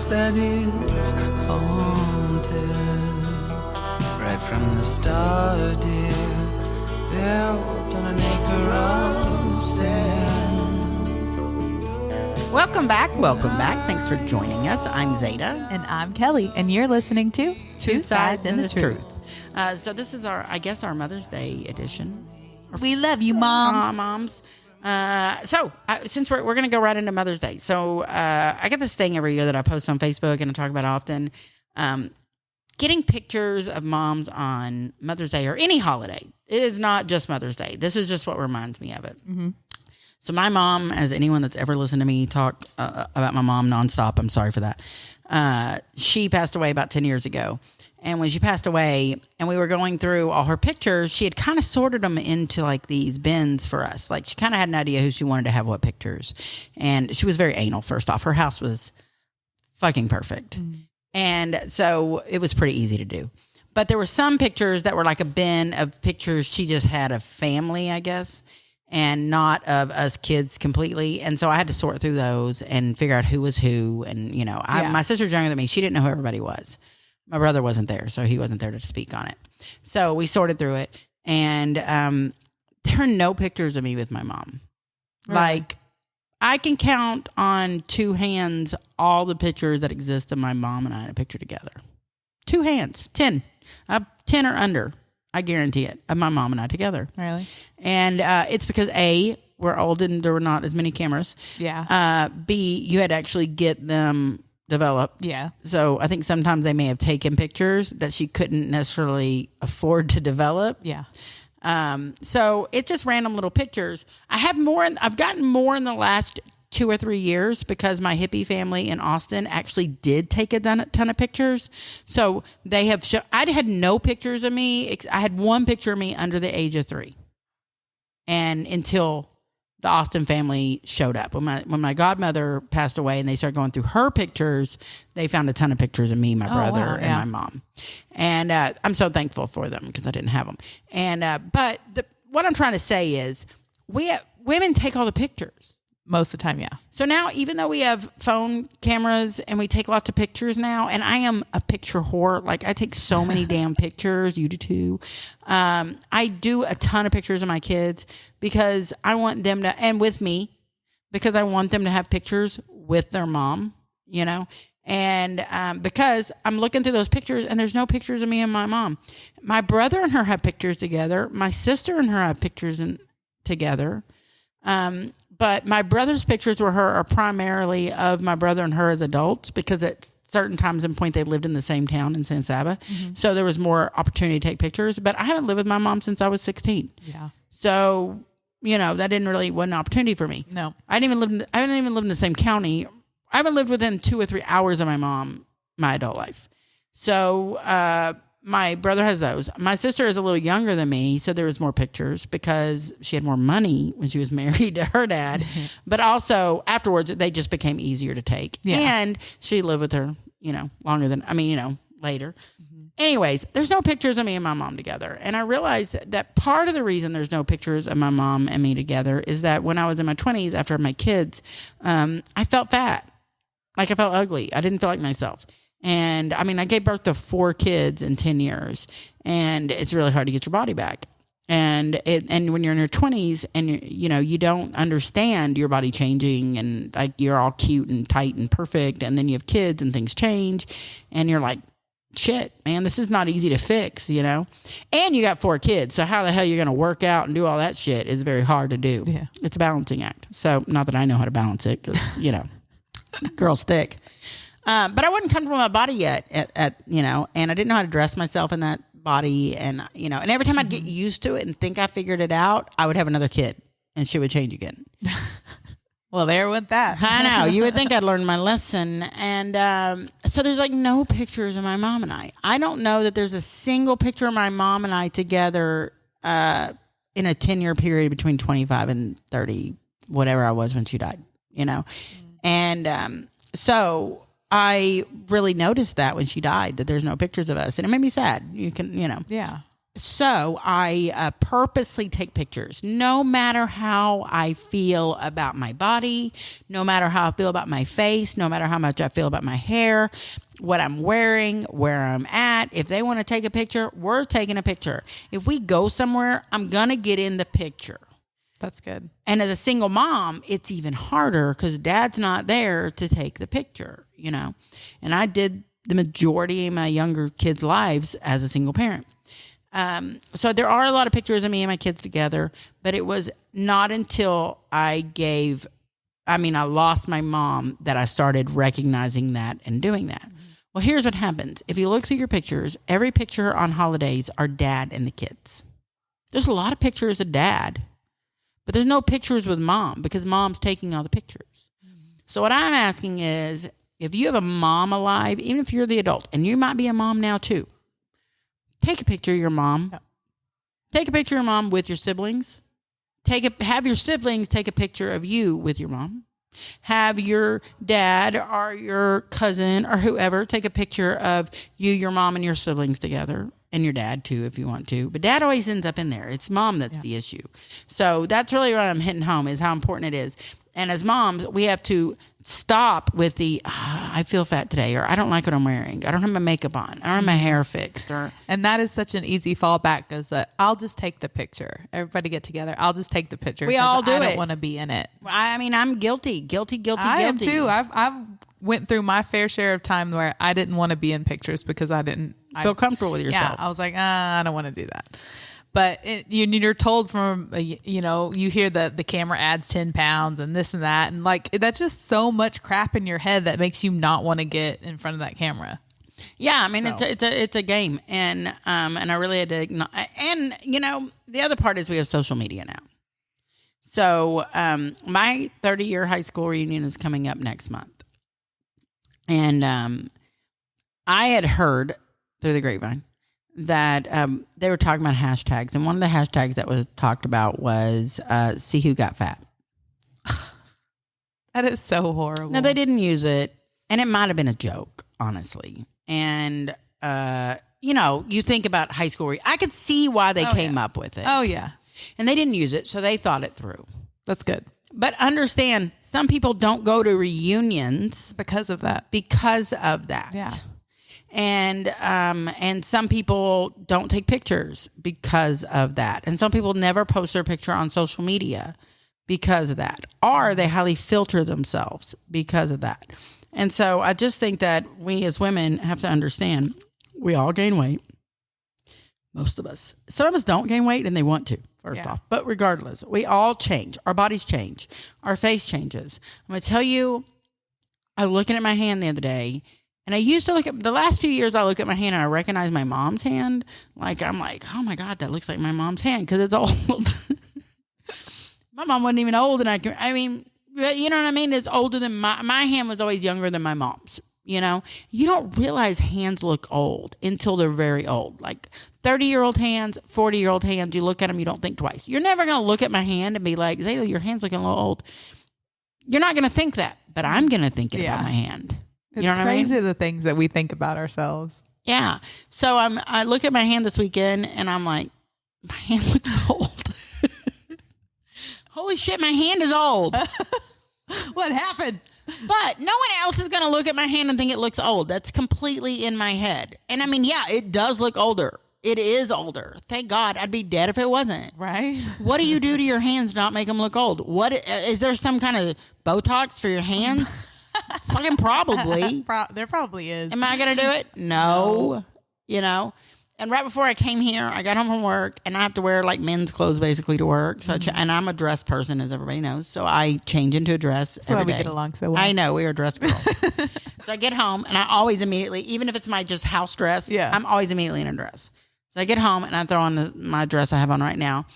house that is haunted. Right from the start, dear, built on an acre of sand. Welcome back. Thanks for joining us. I'm Zada. And I'm Kelly, and you're listening to Two Sides and the Truth. So this is our Mother's Day edition. We love you, moms. Moms. Since we're going to go right into Mother's Day. So I get this thing every year that I post on Facebook and I talk about often. Getting pictures of moms on Mother's Day or any holiday. It is not just Mother's Day. This is just what reminds me of it. Mm-hmm. So my mom, as anyone that's ever listened to me talk about my mom nonstop, I'm sorry for that. She passed away about 10 years ago. And when she passed away and we were going through all her pictures, she had kind of sorted them into like these bins for us. Like she kind of had an idea who she wanted to have what pictures. And she was very anal, first off. Her house was fucking perfect. Mm. And so it was pretty easy to do. But there were some pictures that were like a bin of pictures she just had of family, I guess, and not of us kids completely. And so I had to sort through those and figure out who was who. And, you know, my sister's younger than me. She didn't know who everybody was. My brother wasn't there, so he wasn't there to speak on it. So we sorted through it, and there are no pictures of me with my mom. Really? Like, I can count on two hands all the pictures that exist of my mom and I in a picture together. Two hands, 10. 10 or under, I guarantee it, of my mom and I together. Really? And it's because, A, we're old and there were not as many cameras. Yeah. B, you had to actually get them developed. Yeah. So I think sometimes they may have taken pictures that she couldn't necessarily afford to develop. Yeah. So it's just random little pictures. I've gotten more in the last 2 or 3 years because my hippie family in Austin actually did take a ton of pictures. So they have I had no pictures of me. I had one picture of me under the age of 3. And until the Austin family showed up. When my godmother passed away and they started going through her pictures, they found a ton of pictures of me, my brother, and my mom. And I'm so thankful for them because I didn't have them. And but what I'm trying to say is women take all the pictures. Most of the time, yeah. So now, even though we have phone cameras and we take lots of pictures now, and I am a picture whore. Like, I take so many damn pictures. You do too. I do a ton of pictures of my kids because I want them to, and with me, because I want them to have pictures with their mom, you know? And because I'm looking through those pictures and there's no pictures of me and my mom. My brother and her have pictures together. My sister and her have pictures together. But my brother's pictures are primarily of my brother and her as adults because at certain times and point they lived in the same town in San Saba. Mm-hmm. So there was more opportunity to take pictures. But I haven't lived with my mom since I was 16. Yeah. So, you know, that wasn't an opportunity for me. No. I haven't even lived in the same county. I haven't lived within 2 or 3 hours of my mom my adult life. So my brother has those. My sister is a little younger than me, so there was more pictures because she had more money when she was married to her dad. But also afterwards, they just became easier to take. Yeah. And she lived with her, later. Mm-hmm. Anyways, there's no pictures of me and my mom together. And I realized that part of the reason there's no pictures of my mom and me together is that when I was in my 20s, after my kids, I felt fat. Like I felt ugly. I didn't feel like myself. And I gave birth to 4 kids in 10 years, and it's really hard to get your body back. And when you're in your 20s and you don't understand your body changing and like you're all cute and tight and perfect, and then you have kids and things change, and you're like, shit, man, this is not easy to fix, you know? And you got 4 kids, so how the hell you're going to work out and do all that shit is very hard to do. Yeah. It's a balancing act. So not that I know how to balance it because, girls thick. But I wasn't comfortable in my body yet and I didn't know how to dress myself in that body. And, and every time I'd get used to it and think I figured it out, I would have another kid and she would change again. Well, there went that. I know. You would think I'd learned my lesson. And so there's like no pictures of my mom and I. I don't know that there's a single picture of my mom and I together in a 10-year period between 25 and 30, whatever I was when she died, And so I really noticed that when she died, that there's no pictures of us. And it made me sad. Yeah. So I purposely take pictures, no matter how I feel about my body, no matter how I feel about my face, no matter how much I feel about my hair, what I'm wearing, where I'm at. If they want to take a picture, we're taking a picture. If we go somewhere, I'm going to get in the picture. That's good. And as a single mom, it's even harder because dad's not there to take the picture, you know. And I did the majority of my younger kids' lives as a single parent. So there are a lot of pictures of me and my kids together, but it was not until I lost my mom that I started recognizing that and doing that. Mm-hmm. Well, here's what happens. If you look through your pictures, every picture on holidays are dad and the kids. There's a lot of pictures of dad, but there's no pictures with mom because mom's taking all the pictures. Mm-hmm. So what I'm asking is, if you have a mom alive, even if you're the adult, and you might be a mom now too, take a picture of your mom. Yep. Take a picture of your mom with your siblings. Have your siblings take a picture of you with your mom. Have your dad or your cousin or whoever take a picture of you, your mom, and your siblings together. And your dad too, if you want to. But dad always ends up in there. It's mom that's the issue. So that's really what I'm hitting home is how important it is. And as moms, we have to stop with the, I feel fat today, or I don't like what I'm wearing. I don't have my makeup on. I don't have my hair fixed. And that is such an easy fallback because I'll just take the picture. Everybody get together. I'll just take the picture. We all do it. I don't want to be in it. I mean, I'm guilty. I am too. I've went through my fair share of time where I didn't want to be in pictures because I didn't feel comfortable with yourself. Yeah, I was like, I don't want to do that. But you're told from, you hear the camera adds 10 pounds and this and that. And like, that's just so much crap in your head that makes you not want to get in front of that camera. Yeah. I mean, it's a game. And I really had to, and the other part is we have social media now. So, my 30-year high school reunion is coming up next month. And, I had heard through the grapevine that they were talking about hashtags. And one of the hashtags that was talked about was see who got fat. That is so horrible. No, they didn't use it. And it might have been a joke, honestly. And, you think about high school. I could see why they came up with it. Oh, yeah. And they didn't use it, so they thought it through. That's good. But understand, some people don't go to reunions. Because of that. Yeah. And some people don't take pictures because of that. And some people never post their picture on social media because of that. Or they highly filter themselves because of that. And so I just think that we as women have to understand we all gain weight. Most of us. Some of us don't gain weight and they want to, first off. But regardless, we all change. Our bodies change. Our face changes. I'm going to tell you, I was looking at my hand the other day. And I used to look at the last few years. I look at my hand and I recognize my mom's hand. I'm like, oh my God, that looks like my mom's hand because it's old. My mom wasn't even old, and you know what I mean? It's older than my hand was always younger than my mom's. You don't realize hands look old until they're very old. Like 30-year-old hands, 40-year-old hands. You look at them, you don't think twice. You're never gonna look at my hand and be like, Zada, your hand's looking a little old. You're not gonna think that, but I'm gonna think it about my hand. It's you know what crazy I mean? The things that we think about ourselves. Yeah. So I look at my hand this weekend and I'm like, my hand looks old. Holy shit, my hand is old. What happened? But no one else is going to look at my hand and think it looks old. That's completely in my head. And it does look older. It is older. Thank God. I'd be dead if it wasn't. Right? What do you do to your hands to not make them look old? What is there some kind of Botox for your hands? Fucking probably. There probably is. Am I going to do it? No. And right before I came here, I got home from work and I have to wear like men's clothes basically to work. So and I'm a dress person, as everybody knows. So I change into a dress every day. We get along so well. I know, we are dress girls. So I get home and I always immediately, even if it's my just house dress, I'm always immediately in a dress. So I get home and I throw on my dress I have on right now.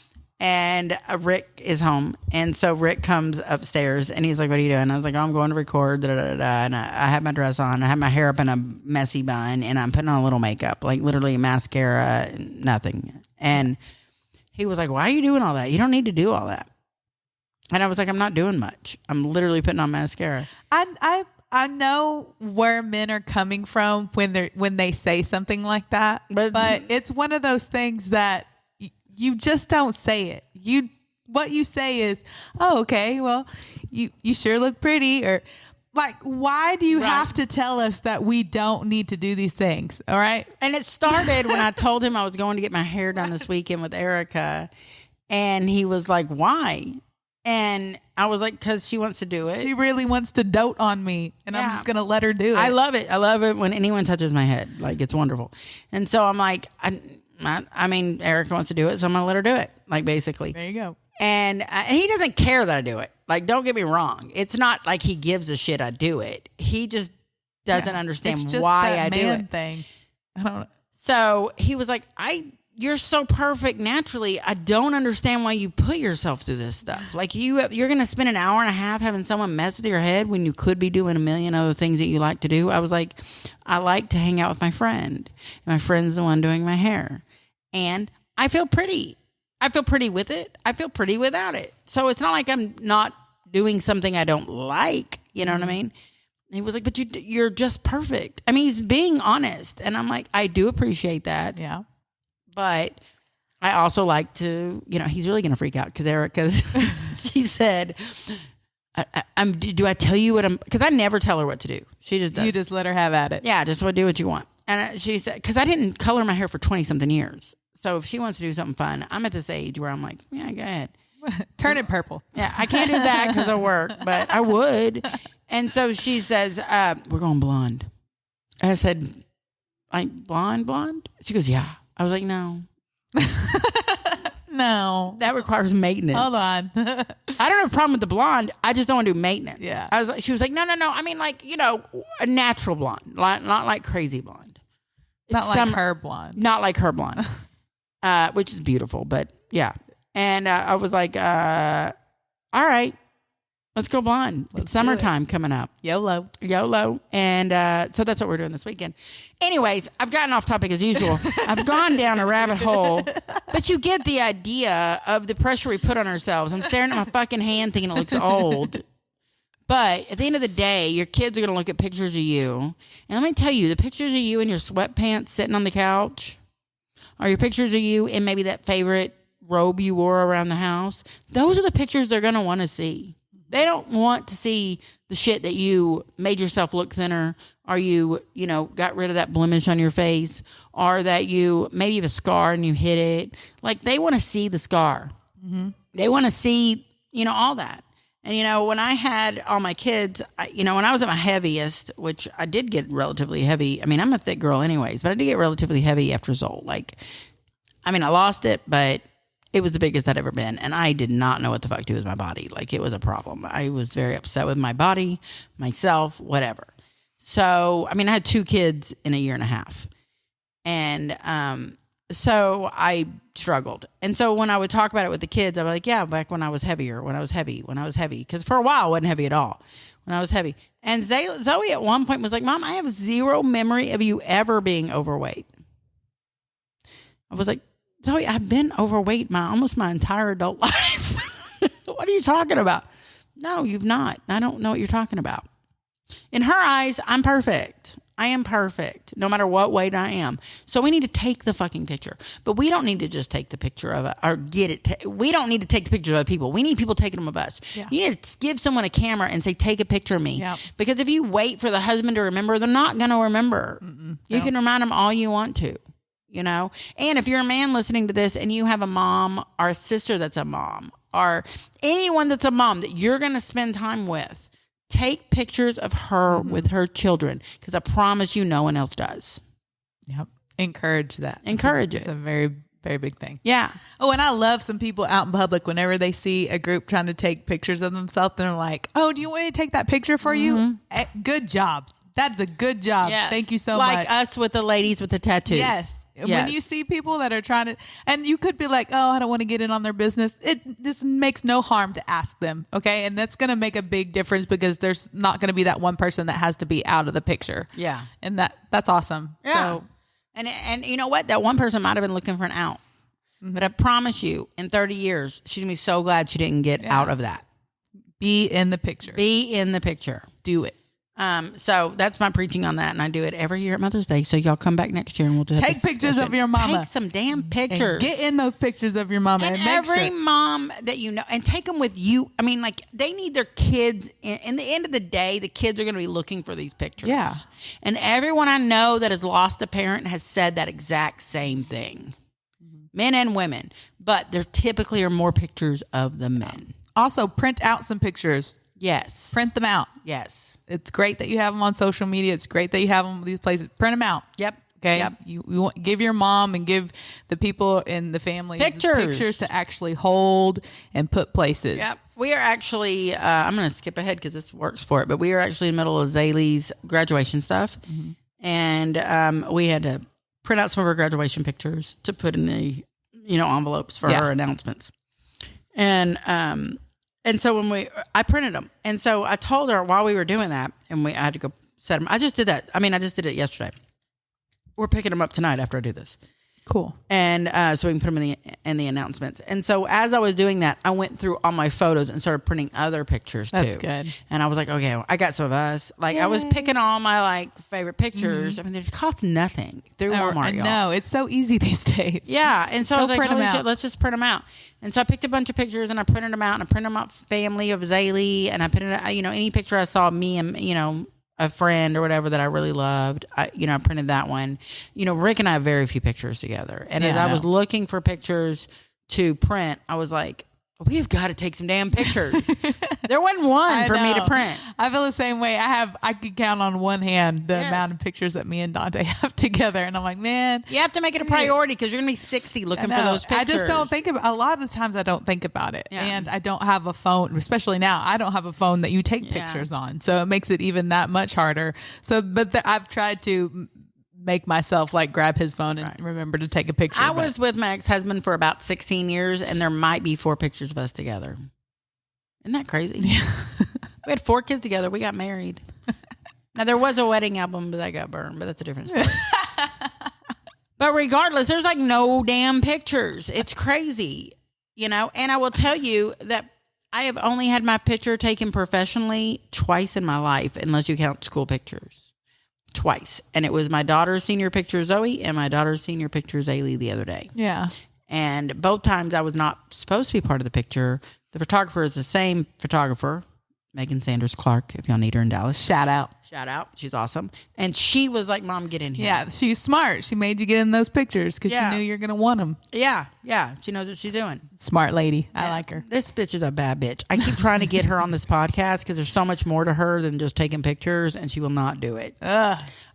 And Rick is home. And so Rick comes upstairs and he's like, what are you doing? I was like, oh, I'm going to record. And I have my dress on. I have my hair up in a messy bun and I'm putting on a little makeup, like literally mascara, nothing. And he was like, why are you doing all that? You don't need to do all that. And I was like, I'm not doing much. I'm literally putting on mascara. I know where men are coming from when they say something like that, but it's one of those things that you just don't say it. What you say is, "Oh, okay, well, you sure look pretty," or like, why do you have to tell us that we don't need to do these things? All right. And it started when I told him I was going to get my hair done this weekend with Erica, and he was like, "Why?" And I was like, "Because she wants to do it. She really wants to dote on me, and I'm just going to let her do it." I love it. I love it when anyone touches my head. Like, it's wonderful. And so I'm like, I mean, Erica wants to do it, so I'm going to let her do it. Like, basically. There you go. And he doesn't care that I do it. Like, don't get me wrong. It's not like he gives a shit I do it. He just doesn't understand it's just why that I do man it. Thing. I don't know. So he was like, you're so perfect naturally. I don't understand why you put yourself through this stuff. Like, you're going to spend an hour and a half having someone mess with your head when you could be doing a million other things that you like to do. I was like, I like to hang out with my friend. And my friend's the one doing my hair. And I feel pretty. I feel pretty with it. I feel pretty without it. So it's not like I'm not doing something I don't like. You know what I mean? And he was like, but you're just perfect. I mean, he's being honest. And I'm like, I do appreciate that. Yeah. But I also like to, he's really going to freak out because Erica's, she said, do I tell you what because I never tell her what to do. She just does. You just let her have at it. Yeah, just do what you want. And she said, because I didn't color my hair for 20 something years. So if she wants to do something fun, I'm at this age where I'm like, yeah, go ahead. Turn it purple. Yeah, I can't do that because of work, but I would. And so she says, we're going blonde. I said, like blonde? She goes, yeah. I was like, no. No. That requires maintenance. Hold on. I don't have a problem with the blonde. I just don't want to do maintenance. Yeah. She was like, no. I mean, like, a natural blonde, not like crazy blonde. Not like her blonde. Not like her blonde, which is beautiful, but yeah. And I was like, all right, let's go blonde. It's summertime coming up. YOLO. And so that's what we're doing this weekend. Anyways, I've gotten off topic as usual. I've gone down a rabbit hole, but you get the idea of the pressure we put on ourselves. I'm staring at my fucking hand thinking it looks old. But at the end of the day, your kids are going to look at pictures of you. And let me tell you, the pictures of you in your sweatpants sitting on the couch, or your pictures of you in maybe that favorite robe you wore around the house, those are the pictures they're going to want to see. They don't want to see the shit that you made yourself look thinner, or you got rid of that blemish on your face, or that you maybe have a scar and you hid it. Like, they want to see the scar. Mm-hmm. They want to see, all that. And, when I had all my kids, when I was at my heaviest, which I did get relatively heavy. I mean, I'm a thick girl anyways, but I did get relatively heavy after Zolt. Like, I mean, I lost it, but it was the biggest I'd ever been. And I did not know what the fuck to do with my body. Like, it was a problem. I was very upset with my body, myself, whatever. So, I mean, I had 2 kids in a year and a half. And so I struggled. And so when I would talk about it with the kids, I was like, yeah, back when I was heavy. Because for a while, I wasn't heavy at all. When I was heavy. And Zoe at one point was like, Mom, I have zero memory of you ever being overweight. I was like, Zoe, I've been overweight almost my entire adult life. What are you talking about? No, you've not. I don't know what you're talking about. In her eyes, I'm perfect. I am perfect, no matter what weight I am. So we need to take the fucking picture. But we don't need to just take the picture of it or get it. We don't need to take the pictures of other people. We need people taking them of us. Yeah. You need to give someone a camera and say, take a picture of me. Yep. Because if you wait for the husband to remember, they're not going to remember. You can remind them all you want to. And if you're a man listening to this and you have a mom or a sister that's a mom or anyone that's a mom that you're going to spend time with, take pictures of her with her children, because I promise you no one else does. Yep. Encourage that. Encourage it. It's a very, very big thing. Yeah. Oh, and I love some people out in public whenever they see a group trying to take pictures of themselves, they're like, oh, do you want me to take that picture for you? Good job. That's a good job. Yes. Thank you so much. Like us with the ladies with the tattoos. Yes. When you see people that are trying to, and you could be like, oh, I don't want to get in on their business. It just makes no harm to ask them. Okay. And that's going to make a big difference because there's not going to be that one person that has to be out of the picture. Yeah. And that's awesome. Yeah. So, and you know what? That one person might've been looking for an out, but I promise you in 30 years, she's gonna be so glad she didn't get out of that. Be in the picture. Be in the picture. Do it. So that's my preaching on that, and I do it every year at Mother's Day. So y'all come back next year, and we'll just Take pictures of your mama. Take some damn pictures. And get in those pictures of your mama. And every mom that you know, and take them with you. I mean, like, they need their kids. In the end of the day, the kids are going to be looking for these pictures. Yeah. And everyone I know that has lost a parent has said that exact same thing. Men and women, but there typically are more pictures of the men. Also, print out some pictures. Yes. Print them out. Yes. It's great that you have them on social media. It's great that you have them in these places. Print them out. Yep. Okay. Yep. You want, give your mom and give the people in the family pictures to actually hold and put places. Yep. We are actually, I'm going to skip ahead because this works for it, but we are actually in the middle of Zaylee's graduation stuff. Mm-hmm. And we had to print out some of her graduation pictures to put in the, envelopes for her announcements. And so I printed them. And so I told her while we were doing that, and I had to go set them. I just did that. I mean, I just did it yesterday. We're picking them up tonight after I do this. Cool. And so we can put them in the announcements. And so as I was doing that, I went through all my photos and started printing other pictures too. That's good. And I was like, okay, I got some of us. Like, Yay. I was picking all my favorite pictures. Mm-hmm. I mean, it costs nothing through Walmart. No, it's so easy these days. Yeah. And so I was like, holy shit, let's just print them out. And so I picked a bunch of pictures and I printed them out, and I printed them out family of Zaylee, and I printed out, any picture I saw of me and, a friend or whatever that I really loved. I printed that one. Rick and I have very few pictures together. And as I was looking for pictures to print, I was like, we've got to take some damn pictures. There wasn't one for me to print. I feel the same way. I could count on one hand the amount of pictures that me and Dante have together. And I'm like, man. You have to make it a priority because you're going to be 60 looking for those pictures. I just don't think about, a lot of the times I don't think about it. Yeah. And I don't have a phone, especially now, I don't have a phone that you take pictures on. So it makes it even that much harder. So, but I've tried to make myself grab his phone and remember to take a picture. I was with my ex-husband for about 16 years, and there might be 4 pictures of us together. Isn't that crazy? Yeah. We had 4 kids together. We got married. Now, there was a wedding album, but that got burned, but that's a different story. But regardless, there's no damn pictures. It's crazy, And I will tell you that I have only had my picture taken professionally twice in my life, unless you count school pictures. Twice. And it was my daughter's senior picture, Zoe, and my daughter's senior picture, Zaylee, the other day. Yeah. And both times I was not supposed to be part of the picture. The photographer is the same photographer, Megan Sanders Clark, if y'all need her in Dallas. Shout out. She's awesome. And she was like, Mom, get in here. Yeah, she's smart. She made you get in those pictures because she knew you're going to want them. Yeah. She knows what she's doing. Smart lady. I like her. This bitch is a bad bitch. I keep trying to get her on this podcast because there's so much more to her than just taking pictures, and she will not do it.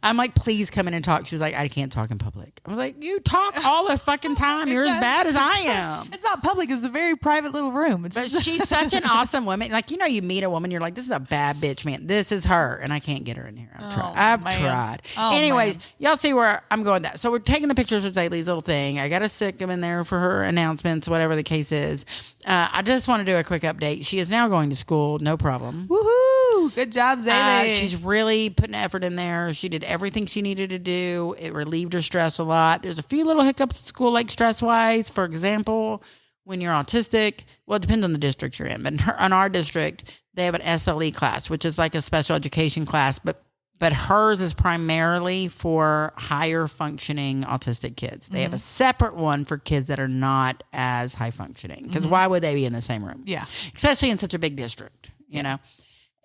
I'm like, please come in and talk. She was like, I can't talk in public. I was like, you talk all the fucking time. You're as bad as I am. It's not public. It's a very private little room. But she's such an awesome woman. You meet a woman, you're like, this is a bad bitch, man. This is her. And I can't get her in here. I've tried. Anyways, y'all see where I'm going that. So we're taking the pictures of Zaylee's little thing. I got to stick them in there for her announcements, whatever the case is. I just want to do a quick update. She is now going to school. No problem. Woohoo. Good job, Zaylee. She's really putting effort in there. She did everything she needed to do. It relieved her stress a lot. There's a few little hiccups at school, stress-wise. For example, when you're autistic, well, it depends on the district you're in. But in our district, they have an SLE class, which is like a special education class, but hers is primarily for higher functioning autistic kids. They have a separate one for kids that are not as high functioning. Because why would they be in the same room? Yeah. Especially in such a big district, you know?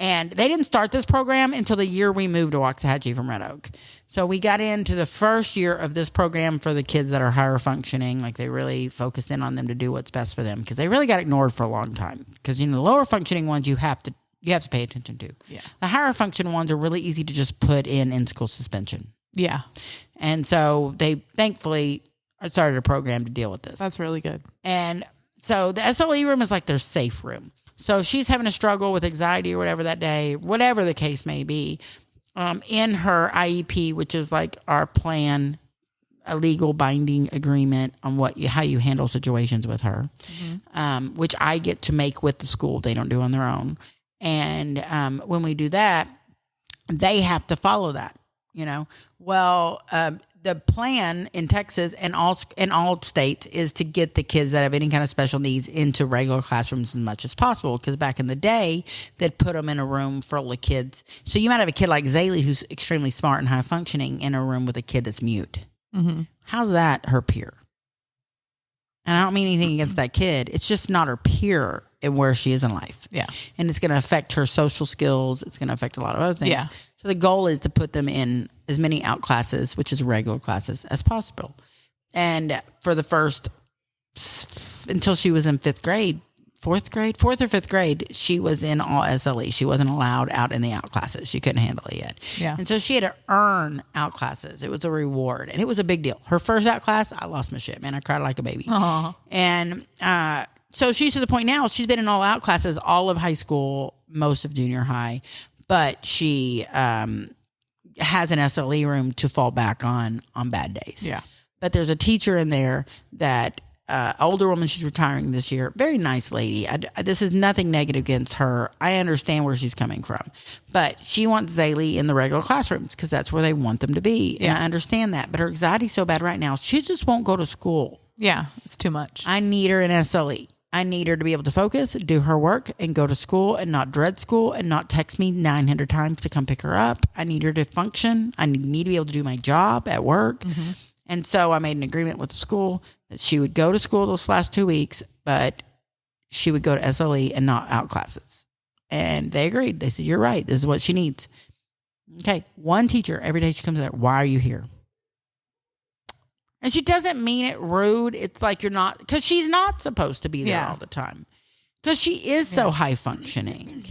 And they didn't start this program until the year we moved to Waxahachie from Red Oak. So we got into the first year of this program for the kids that are higher functioning. They really focused in on them to do what's best for them, because they really got ignored for a long time. Because, the lower functioning ones you have to pay attention to. Yeah. The higher function ones are really easy to just put in school suspension. Yeah. And so they thankfully started a program to deal with this. That's really good. And so the SLE room is like their safe room. So if she's having a struggle with anxiety or whatever that day, whatever the case may be, in her IEP, which is like our plan, a legal binding agreement on how you handle situations with her, which I get to make with the school. They don't do on their own. And when we do that, they have to follow that, Well, the plan in Texas and all states is to get the kids that have any kind of special needs into regular classrooms as much as possible. Because back in the day, they'd put them in a room full of kids. So you might have a kid like Zaylee who's extremely smart and high functioning in a room with a kid that's mute. Mm-hmm. How's that her peer? And I don't mean anything against that kid. It's just not her peer in where she is in life. Yeah. And it's going to affect her social skills. It's going to affect a lot of other things. Yeah. So the goal is to put them in as many out classes, which is regular classes, as possible. And for the first, until she was in fourth or fifth grade, she was in all SLE. She wasn't allowed out in the out classes. She couldn't handle it yet. Yeah. And so she had to earn out classes. It was a reward. And it was a big deal. Her first out class, I lost my shit, man. I cried like a baby. Aww. And so she's to the point now, she's been in all out classes all of high school, most of junior high. But she has an SLE room to fall back on bad days. Yeah. But there's a teacher in there that older woman, she's retiring this year. Very nice lady. This is nothing negative against her. I understand where she's coming from. But she wants Zaylee in the regular classrooms because that's where they want them to be. And I understand that. But her anxiety's so bad right now, she just won't go to school. Yeah, it's too much. I need her in SLE. I need her to be able to focus, do her work, and go to school and not dread school and not text me 900 times to come pick her up. I need her to function. I need me to be able to do my job at work. Mm-hmm. And so I made an agreement with the school that she would go to school those last 2 weeks, but she would go to SLE and not out classes. And they agreed. They said, you're right. This is what she needs. Okay. One teacher, every day she comes there, why are you here? And she doesn't mean it rude. It's like you're not, because she's not supposed to be there all the time. Because she is so high functioning.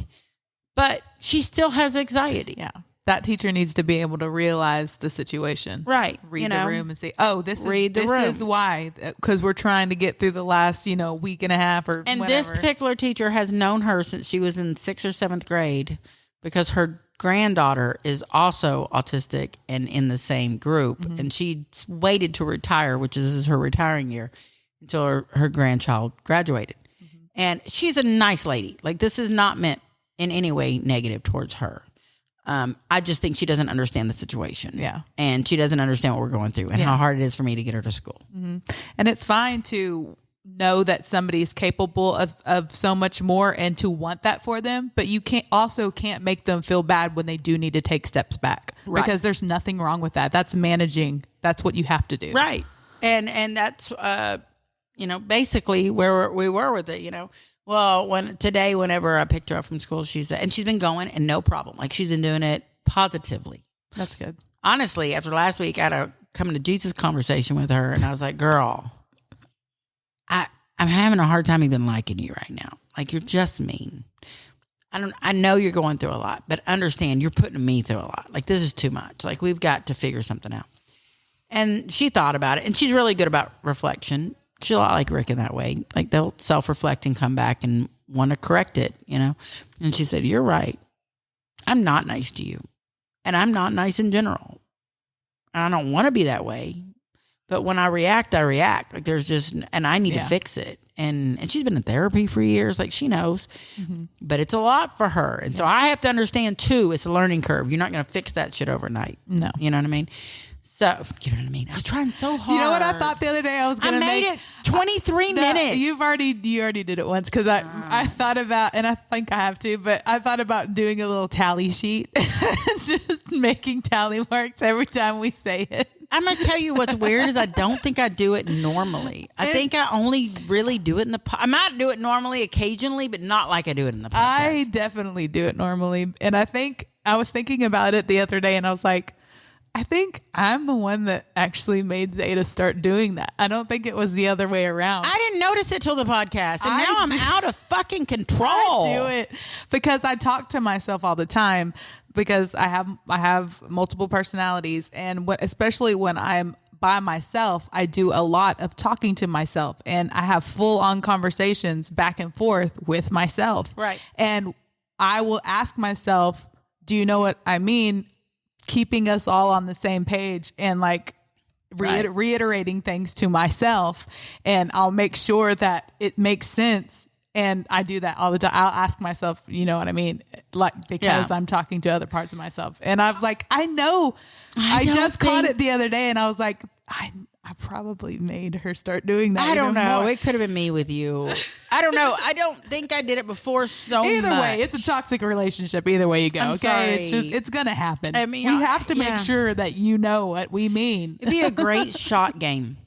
But she still has anxiety. Yeah. That teacher needs to be able to realize the situation. Right. Read the room and say, oh, this is why. Because we're trying to get through the last, week and a half or and whatever. This particular teacher has known her since she was in 6th or 7th grade because her granddaughter is also autistic and in the same group. Mm-hmm. And she waited to retire, which is her retiring year, until her grandchild graduated. Mm-hmm. And she's a nice lady. Like, this is not meant in any way negative towards her. I just think she doesn't understand the situation. Yeah. And she doesn't understand what we're going through and how hard it is for me to get her to school. Mm-hmm. And it's fine to know that somebody is capable of so much more and to want that for them, but you can't make them feel bad when they do need to take steps back. Right. Because there's nothing wrong with that. That's managing. That's what you have to do. Right. And that's, basically where we were with it, Well, whenever I picked her up from school, she's been going and no problem. Like, she's been doing it positively. That's good. Honestly, after last week, I had a coming to Jesus conversation with her, and I was like, girl, I'm having a hard time even liking you right now. Like, you're just mean. I know you're going through a lot, but understand you're putting me through a lot. Like, this is too much. Like, we've got to figure something out. And she thought about it, and she's really good about reflection. She's a lot like Rick in that way. Like, they'll self-reflect and come back and want to correct it, And she said, you're right. I'm not nice to you. And I'm not nice in general. And I don't want to be that way. But when I react. Like, there's just, and I need to fix it. And she's been in therapy for years. Like, she knows. Mm-hmm. But it's a lot for her. And so I have to understand, too, it's a learning curve. You're not going to fix that shit overnight. No. You know what I mean? So, you know what I mean? I was trying so hard. You know what I thought the other day? I was going to make it 23 minutes. You already did it once because I thought about, and I think I have to, but I thought about doing a little tally sheet and just making tally marks every time we say it. I'm going to tell you what's weird is I don't think I do it normally. I think I only really do it in the I might do it normally occasionally, but not like I do it in the podcast. I definitely do it normally. And I think I was thinking about it the other day and I was like, I think I'm the one that actually made Zada start doing that. I don't think it was the other way around. I didn't notice it till the podcast, and now I'm out of fucking control. I do it because I talk to myself all the time because I have multiple personalities, and especially when I'm by myself, I do a lot of talking to myself, and I have full-on conversations back and forth with myself. Right. And I will ask myself, do you know what I mean? Keeping us all on the same page and like reiterating things to myself, and I'll make sure that it makes sense And I do that all the time. I'll ask myself, you know what I mean? Like, because I'm talking to other parts of myself. And I was like, I know. I just caught it the other day and I was like, I probably made her start doing that. I don't know. More. It could have been me with you. I don't know. I don't think I did it before Either much. way, it's a toxic relationship. Either way you go. I'm okay. sorry. It's going to happen. I mean, we have to make sure that you know what we mean. It'd be a great shot game.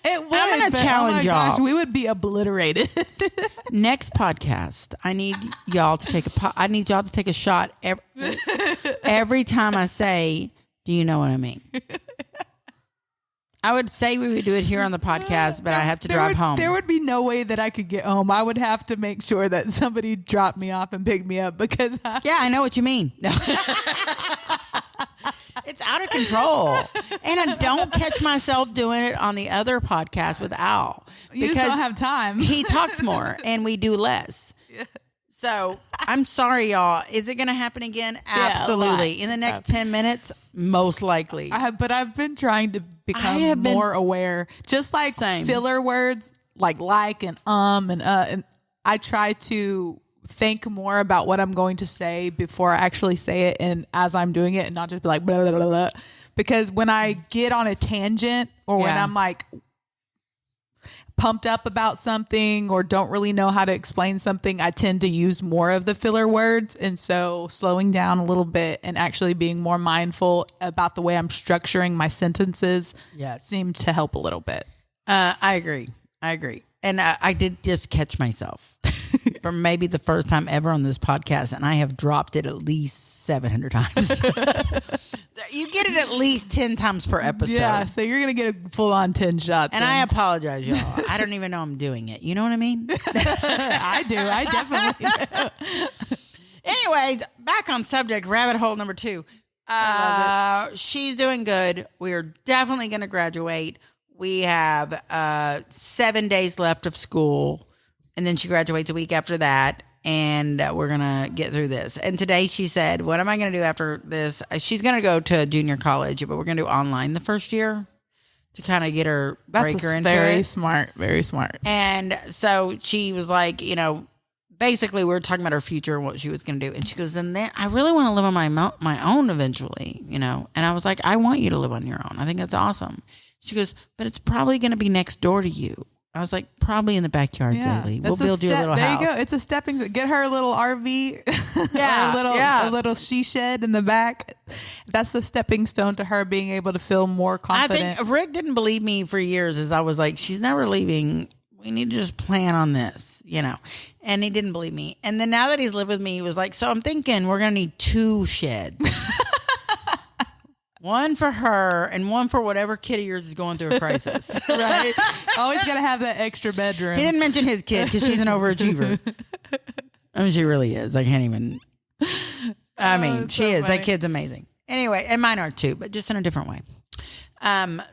It would. I'm going to challenge y'all. Gosh, we would be obliterated. Next podcast, I need y'all to take I need y'all to take a shot every time I say, do you know what I mean? I would say we would do it here on the podcast, but I have to drive home. There would be no way that I could get home. I would have to make sure that somebody dropped me off and picked me up because yeah, I know what you mean. No. It's out of control. And I don't catch myself doing it on the other podcast with Al. You just don't have time. He talks more and we do less. Yeah. So I'm sorry, y'all. Is it going to happen again? Absolutely. In the next 10 minutes, most likely. But I've been trying to become more aware. Just like filler words, like and and I try to think more about what I'm going to say before I actually say it, and as I'm doing it, and not just be like blah, blah, blah, blah. Because when I get on a tangent or when I'm like pumped up about something or don't really know how to explain something, I tend to use more of the filler words. And so slowing down a little bit and actually being more mindful about the way I'm structuring my sentences seemed to help a little bit. I agree. And I did just catch myself for maybe the first time ever on this podcast, and I have dropped it at least 700 times. You get it at least 10 times per episode. Yeah, so you're going to get a full-on 10 shots. And I apologize, y'all. I don't even know I'm doing it. You know what I mean? I do. I definitely do. Anyways, back on subject, rabbit hole number 2. She's doing good. We're definitely going to graduate. We have 7 days left of school, and then she graduates a week after that, and we're going to get through this. And today she said, what am I going to do after this? She's going to go to junior college, but we're going to do online the first year to kind of get her, break her into it. Very smart, very smart. And so she was like, you know, basically we were talking about her future and what she was going to do. And she goes, and then I really want to live on my own eventually, you know. And I was like, I want you to live on your own. I think that's awesome. She goes, but it's probably going to be next door to you. I was like, probably in the backyard, Zaylee. We'll build you a little house. There you go. It's a stepping stone. Get her a little RV. Yeah. A little she shed in the back. That's the stepping stone to her being able to feel more confident. I think Rick didn't believe me for years as I was like, she's never leaving. We need to just plan on this, you know. And he didn't believe me. And then now that he's lived with me, he was like, so I'm thinking we're going to need 2 sheds. One for her and one for whatever kid of yours is going through a crisis. Right? Always got to have that extra bedroom. He didn't mention his kid because she's an overachiever. I mean, she really is. I can't even. I mean, she is. Funny. That kid's amazing. Anyway, and mine are too, but just in a different way.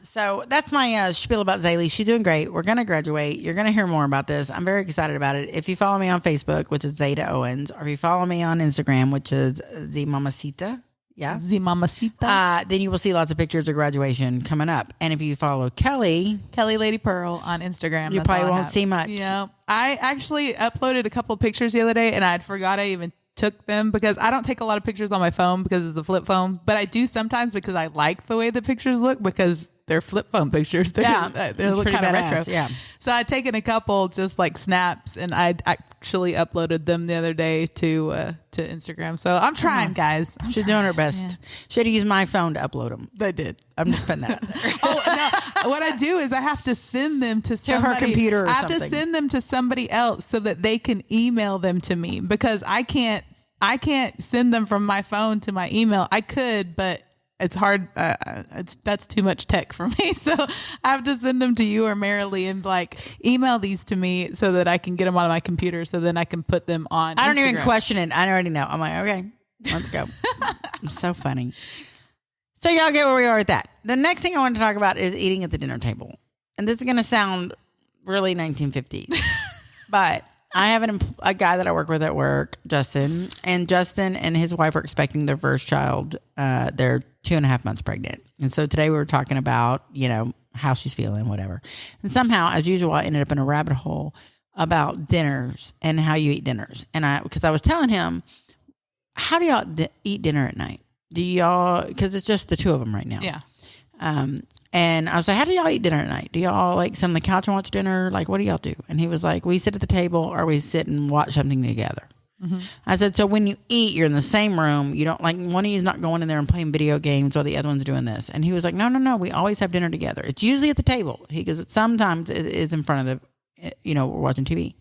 So that's my spiel about Zaylee. She's doing great. We're going to graduate. You're going to hear more about this. I'm very excited about it. If you follow me on Facebook, which is Zada Owens, or if you follow me on Instagram, which is Z Mamacita. Yeah. Z Mamacita. Then you will see lots of pictures of graduation coming up. And if you follow Kelly Lady Pearl on Instagram, you probably won't see much. Yeah. I actually uploaded a couple of pictures the other day and I forgot I even took them because I don't take a lot of pictures on my phone because it's a flip phone, but I do sometimes because I like the way the pictures look because they're flip phone pictures. They look kind of retro. Yeah. So I'd taken a couple just like snaps and I actually uploaded them the other day to Instagram. So I'm trying, guys. She's doing her best. Yeah. She had to use my phone to upload them. They did. I'm just putting that out there. No. What I do is I have to send them to somebody. Her computer or I have something. to send them to somebody else so that they can email them to me because I can't send them from my phone to my email. I could, but it's hard. That's too much tech for me. So I have to send them to you or Marilee and like email these to me so that I can get them on my computer so then I can put them on I don't Instagram. even question it. I already know. I'm like, okay, let's go. It's so funny. So y'all get where we are with that. The next thing I want to talk about is eating at the dinner table. And this is going to sound really 1950s. But I have a guy that I work with at work, Justin. And Justin and his wife are expecting their first child. They're 2.5 months pregnant. And so today we were talking about, you know, how she's feeling, whatever. And somehow, as usual, I ended up in a rabbit hole about dinners and how you eat dinners. And because I was telling him, how do y'all eat dinner at night? Do y'all, because it's just the two of them right now. Yeah. And I was like, how do y'all eat dinner at night? Do y'all like sit on the couch and watch dinner? Like, what do y'all do? And he was like, we sit at the table or we sit and watch something together. Mm-hmm. I said, so when you eat, you're in the same room. You don't, like, one of you's not going in there and playing video games while the other one's doing this. And he was like, no. We always have dinner together. It's usually at the table. He goes, but sometimes it is in front of the, we're watching TV.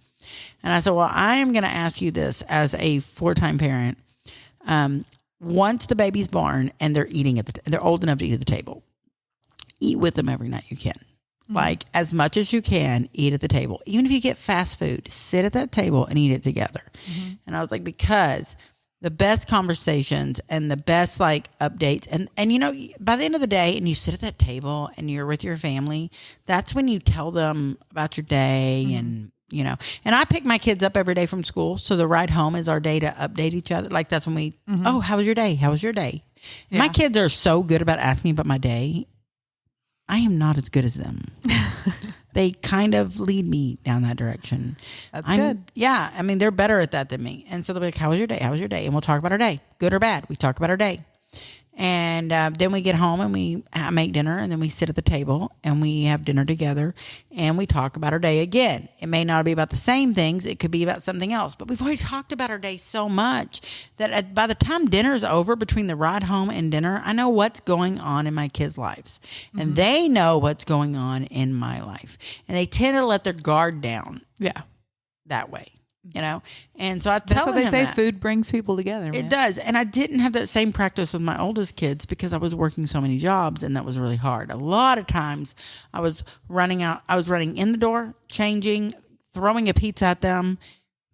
And I said, well, I am going to ask you this as a 4-time parent. Once the baby's born and they're eating they're old enough to eat at the table, eat with them every night you can. Mm-hmm. Like, as much as you can, eat at the table. Even if you get fast food, sit at that table and eat it together. Mm-hmm. And I was like, because the best conversations and the best like updates and by the end of the day, and you sit at that table and you're with your family, that's when you tell them about your day. Mm-hmm. And I pick my kids up every day from school. So the ride home is our day to update each other. Like, that's when we, oh, how was your day? How was your day? Yeah. My kids are so good about asking me about my day. I am not as good as them. They kind of lead me down that direction. That's good. Yeah. I mean, they're better at that than me. And so they'll be like, how was your day? How was your day? And we'll talk about our day, good or bad. We talk about our day. And then we get home and we make dinner, and then we sit at the table and we have dinner together and we talk about our day again. It may not be about the same things. It could be about something else, but we've already talked about our day so much that by the time dinner's over, between the ride home and dinner, I know what's going on in my kids' lives, and they know what's going on in my life, and they tend to let their guard down. Yeah. That way. And so I tell him that's what they say. that. Food brings people together. Man. It does. And I didn't have that same practice with my oldest kids because I was working so many jobs, and that was really hard. A lot of times I was running in the door, changing, throwing a pizza at them,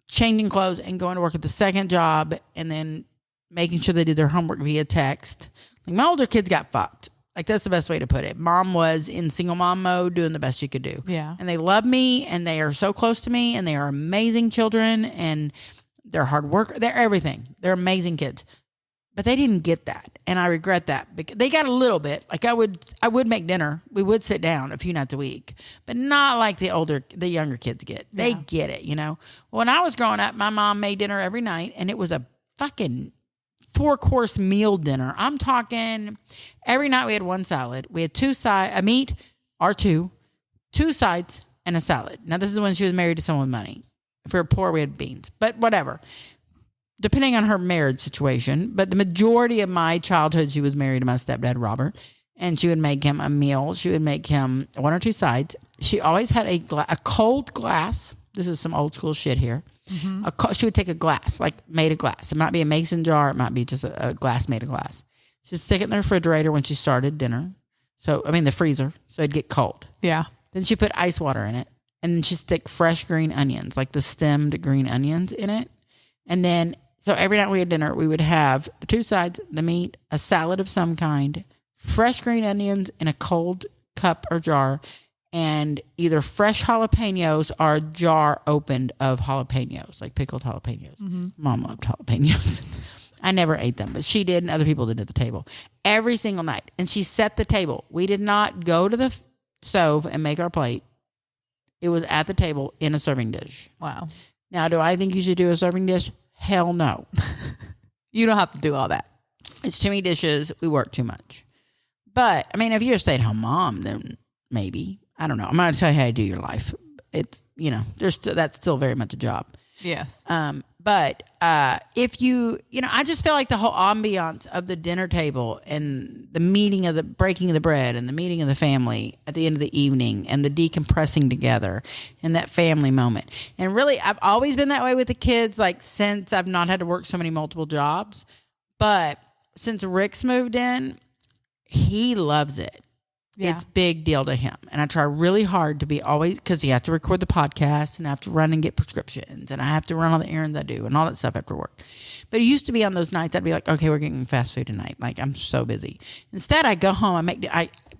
changing clothes, and going to work at the second job, and then making sure they did their homework via text. Like, my older kids got fucked. Like, that's the best way to put it. Mom was in single mom mode, doing the best she could do. Yeah. And they love me, and they are so close to me, and they are amazing children, and they're hard work. They're everything. They're amazing kids. But they didn't get that, and I regret that. Because they got a little bit. Like, I would make dinner. We would sit down a few nights a week, but not like the younger kids get. They get it, When I was growing up, my mom made dinner every night, and it was a fucking 4-course meal dinner. I'm talking every night we had one salad. We had a meat, R2, 2 sides, and a salad. Now, this is when she was married to someone with money. If we were poor, we had beans. But whatever. Depending on her marriage situation. But the majority of my childhood, she was married to my stepdad, Robert. And she would make him a meal. She would make him 1 or 2 sides. She always had a cold glass. This is some old school shit here. Mm-hmm. She would take a glass, like made of glass. It might be a mason jar. It might be just a glass made of glass. She'd stick it in the refrigerator when she started dinner. The freezer. So it'd get cold. Yeah. Then she put ice water in it. And then she'd stick fresh green onions, like the stemmed green onions in it. And then, so every night we had dinner, we would have the 2 sides, the meat, a salad of some kind, fresh green onions in a cold cup or jar, and either fresh jalapenos or a jar opened of jalapenos, like pickled jalapenos. Mm-hmm. Mom loved jalapenos. I never ate them, but she did, and other people did at the table. Every single night. And she set the table. We did not go to the stove and make our plate. It was at the table in a serving dish. Wow. Now, do I think you should do a serving dish? Hell no. You don't have to do all that. It's too many dishes. We work too much. But, if you're a stay-at-home mom, then maybe. I don't know. I'm not going to tell you how to do your life. It's, that's still very much a job. Yes. But if I just feel like the whole ambiance of the dinner table and the breaking of the bread and the meeting of the family at the end of the evening and the decompressing together and that family moment. And really, I've always been that way with the kids, like since I've not had to work so many multiple jobs. But since Rick's moved in, he loves it. Yeah. It's big deal to him. And I try really hard to be always, because you have to record the podcast and I have to run and get prescriptions and I have to run all the errands I do and all that stuff after work. But it used to be on those nights, I'd be like, okay, we're getting fast food tonight. Like, I'm so busy. Instead, I go home,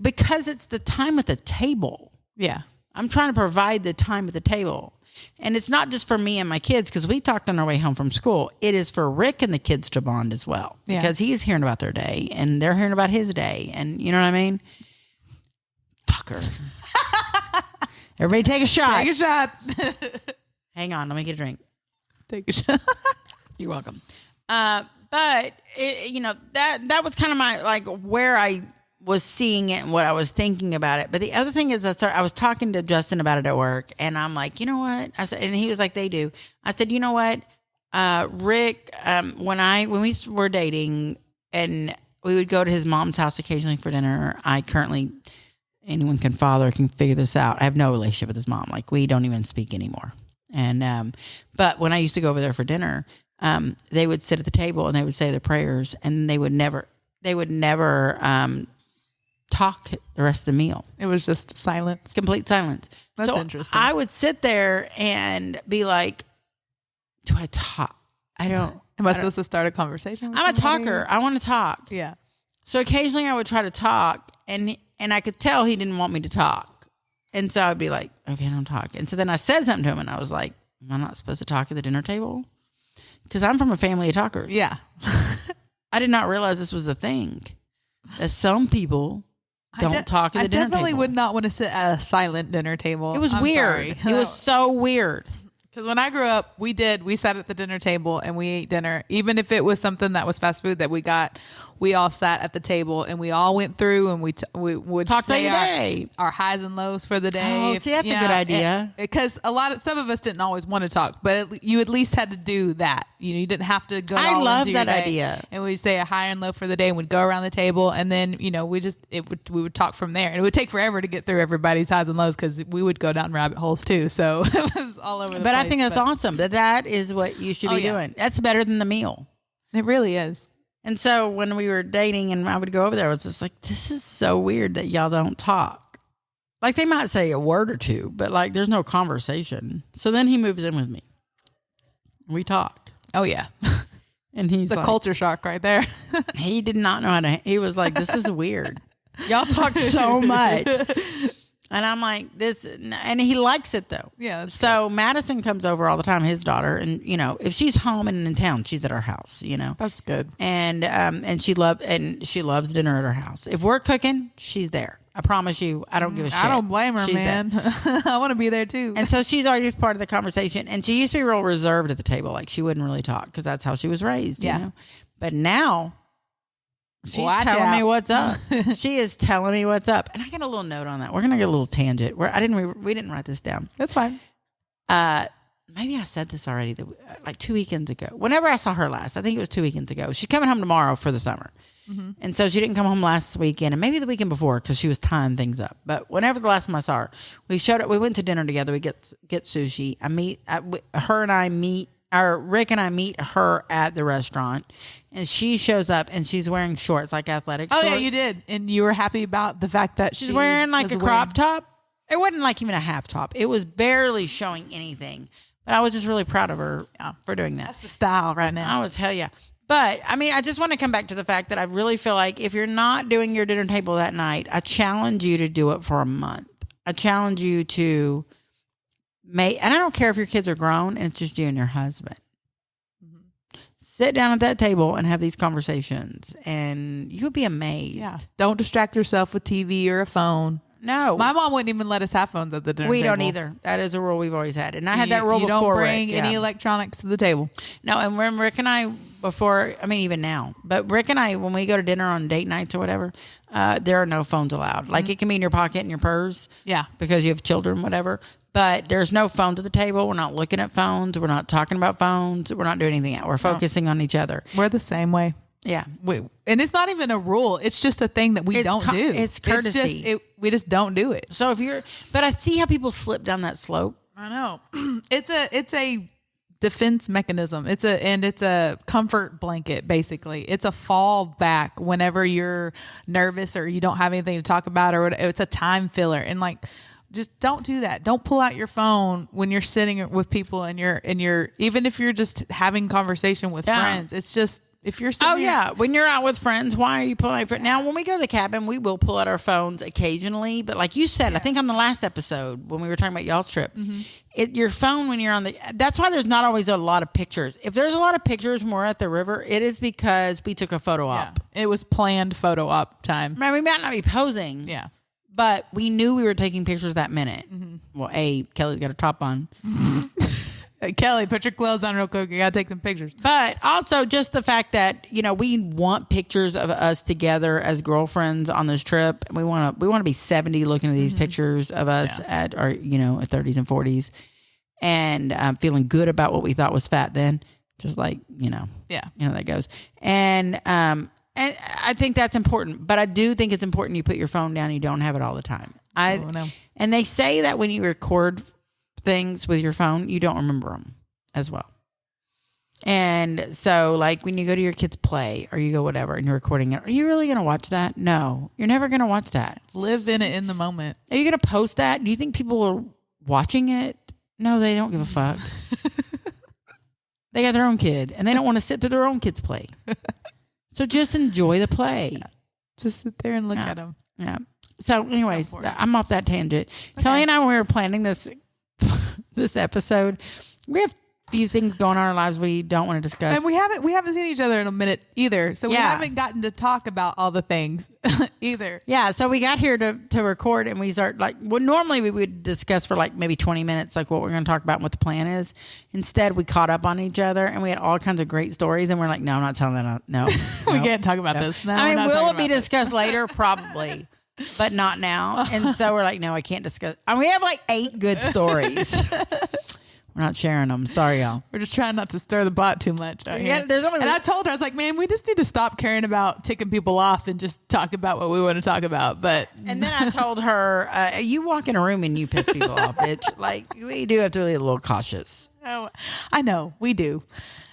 because it's the time at the table. Yeah. I'm trying to provide the time at the table. And it's not just for me and my kids, because we talked on our way home from school. It is for Rick and the kids to bond as well. Yeah. Because he's hearing about their day and they're hearing about his day. And you know what I mean? Fucker. Everybody take a shot. Take a shot. Hang on, let me get a drink. Take a shot. You're welcome. But that was kind of my like where I was seeing it and what I was thinking about it. But the other thing is I was talking to Justin about it at work, and I'm like, you know what? I said, and he was like, they do. I said, you know what? Rick, when we were dating and we would go to his mom's house occasionally for dinner. Anyone can figure this out. I have no relationship with his mom. Like, we don't even speak anymore. And, but when I used to go over there for dinner, they would sit at the table and they would say their prayers, and they would never talk the rest of the meal. It was just silence. Complete silence. That's so interesting. I would sit there and be like, do I talk? I don't. Am I supposed to start a conversation with I'm a somebody? talker. I want to talk. Yeah. So occasionally I would try to talk, and I could tell he didn't want me to talk. And so I'd be like, okay, I don't talk. And so then I said something to him, and I was like, am I not supposed to talk at the dinner table? Because I'm from a family of talkers. Yeah. I did not realize this was a thing, that some people don't talk at the dinner table. I definitely would not want to sit at a silent dinner table. It was weird. It was so weird. Because when I grew up, we sat at the dinner table and we ate dinner. Even if it was something that was fast food that we got, we all sat at the table and we all went through and we would Talk say our highs and lows for the day. Oh, see, that's a good idea. Because some of us didn't always want to talk, but you at least had to do that. You didn't have to go. I love into that your day. idea. And we'd say a high and low for the day, and we'd go around the table, and then we would talk from there. And it would take forever to get through everybody's highs and lows because we would go down rabbit holes too. So it was all over the place. But I think that's awesome. That is what you should be doing. That's better than the meal. It really is. And so when we were dating and I would go over there, I was just like, this is so weird that y'all don't talk. Like, they might say a word or two, but like there's no conversation. So then he moves in with me. We talk. Oh, yeah. And he's the like, culture shock right there. he did not know how to, he was like, this is weird. Y'all talk so much. And I'm like, this, and he likes it though. Yeah. So good. Madison comes over all the time, his daughter, and if she's home and in town, she's at our house. That's good. And she loves dinner at our house. If we're cooking, she's there. I promise you, I don't give a shit. I don't blame her, man. I want to be there too. And so she's already part of the conversation. And she used to be real reserved at the table, like she wouldn't really talk because that's how she was raised. You know? But now. She's telling me what's up. She is telling me what's up. And I got a little note on that. We're going to get a little tangent. We didn't write this down. That's fine. Maybe I said this already, like 2 weekends ago. Whenever I saw her last, I think it was 2 weekends ago. She's coming home tomorrow for the summer. Mm-hmm. And so she didn't come home last weekend and maybe the weekend before because she was tying things up. But whenever the last time I saw her, we went to dinner together. We get sushi. Rick and I meet her at the restaurant, and she shows up and she's wearing shorts, like athletic shorts. Oh, yeah, you did. And you were happy about the fact that she's wearing like a crop top. It wasn't like even a half top. It was barely showing anything. But I was just really proud of her for doing that. That's the style right now. I was, hell yeah. But, I mean, I just want to come back to the fact that I really feel like if you're not doing your dinner table that night, I challenge you to do it for a month. I challenge you to and I don't care if your kids are grown and it's just you and your husband. Mm-hmm. Sit down at that table and have these conversations and you'll be amazed. Yeah. Don't distract yourself with TV or a phone. No. My mom wouldn't even let us have phones at the dinner table. We don't either. That is a rule we've always had. And I had that rule before. You don't bring any electronics to the table. No, and when Rick and I, even now, but Rick and I, when we go to dinner on date nights or whatever, there are no phones allowed. Like it can be in your pocket, in your purse. Yeah. Because you have children, whatever. But there's no phones at the table. We're not looking at phones. We're not talking about phones. We're not doing anything. We're focusing on each other. We're the same way. Yeah. And it's not even a rule. It's just a thing that we don't do. It's courtesy. We just don't do it. So but I see how people slip down that slope. I know. It's a defense mechanism. It's a comfort blanket, basically. It's a fallback whenever you're nervous or you don't have anything to talk about, or it's a time filler. And just don't do that. Don't pull out your phone when you're sitting with people and you're even if you're just having conversation with friends. It's just if you're sitting when you're out with friends, why are you pulling out your phone? Now, when we go to the cabin, we will pull out our phones occasionally. But like you said, I think on the last episode when we were talking about y'all's trip, your phone when you're that's why there's not always a lot of pictures. If there's a lot of pictures when we're at the river, it is because we took a photo op. It was planned photo op time. I mean, we might not be posing. Yeah. But we knew we were taking pictures that minute. Mm-hmm. Well, Kelly's got her top on. Hey, Kelly, put your clothes on real quick. You got to take some pictures. But also just the fact that, we want pictures of us together as girlfriends on this trip. We want to be 70 looking at these pictures of us at our, at 30s and 40s and feeling good about what we thought was fat then. Just like, that goes. And I think that's important, but I do think it's important you put your phone down. You don't have it all the time. No. And they say that when you record things with your phone, you don't remember them as well. And so like when you go to your kids' play or you go whatever and you're recording it, are you really going to watch that? No, you're never going to watch that. Live in it in the moment. Are you going to post that? Do you think people are watching it? No, they don't give a fuck. They got their own kid and they don't want to sit through their own kids' play. So just enjoy the play. Yeah. Just sit there and look at them. Yeah. So anyways, I'm off that tangent. Okay. Kelly and I, when we were planning this episode, we have a few things going on in our lives we don't want to discuss. And we haven't seen each other in a minute either. So we haven't gotten to talk about all the things either. Yeah. So we got here to record and we start normally we would discuss for maybe 20 minutes, like what we're going to talk about and what the plan is. Instead, we caught up on each other and we had all kinds of great stories and we're like, no, I'm not telling that. No, we can't talk about this. No, I mean, will it be discussed later? Probably. But not now. And so we're like, no, I can't discuss. And we have 8 good stories. We're not sharing them. Sorry, y'all. We're just trying not to stir the pot too much out here. There's only and I told her, I was like, man, we just need to stop caring about ticking people off and just talk about what we want to talk about. And then I told her, you walk in a room and you piss people off, bitch. We do have to be a little cautious. Oh, I know. We do.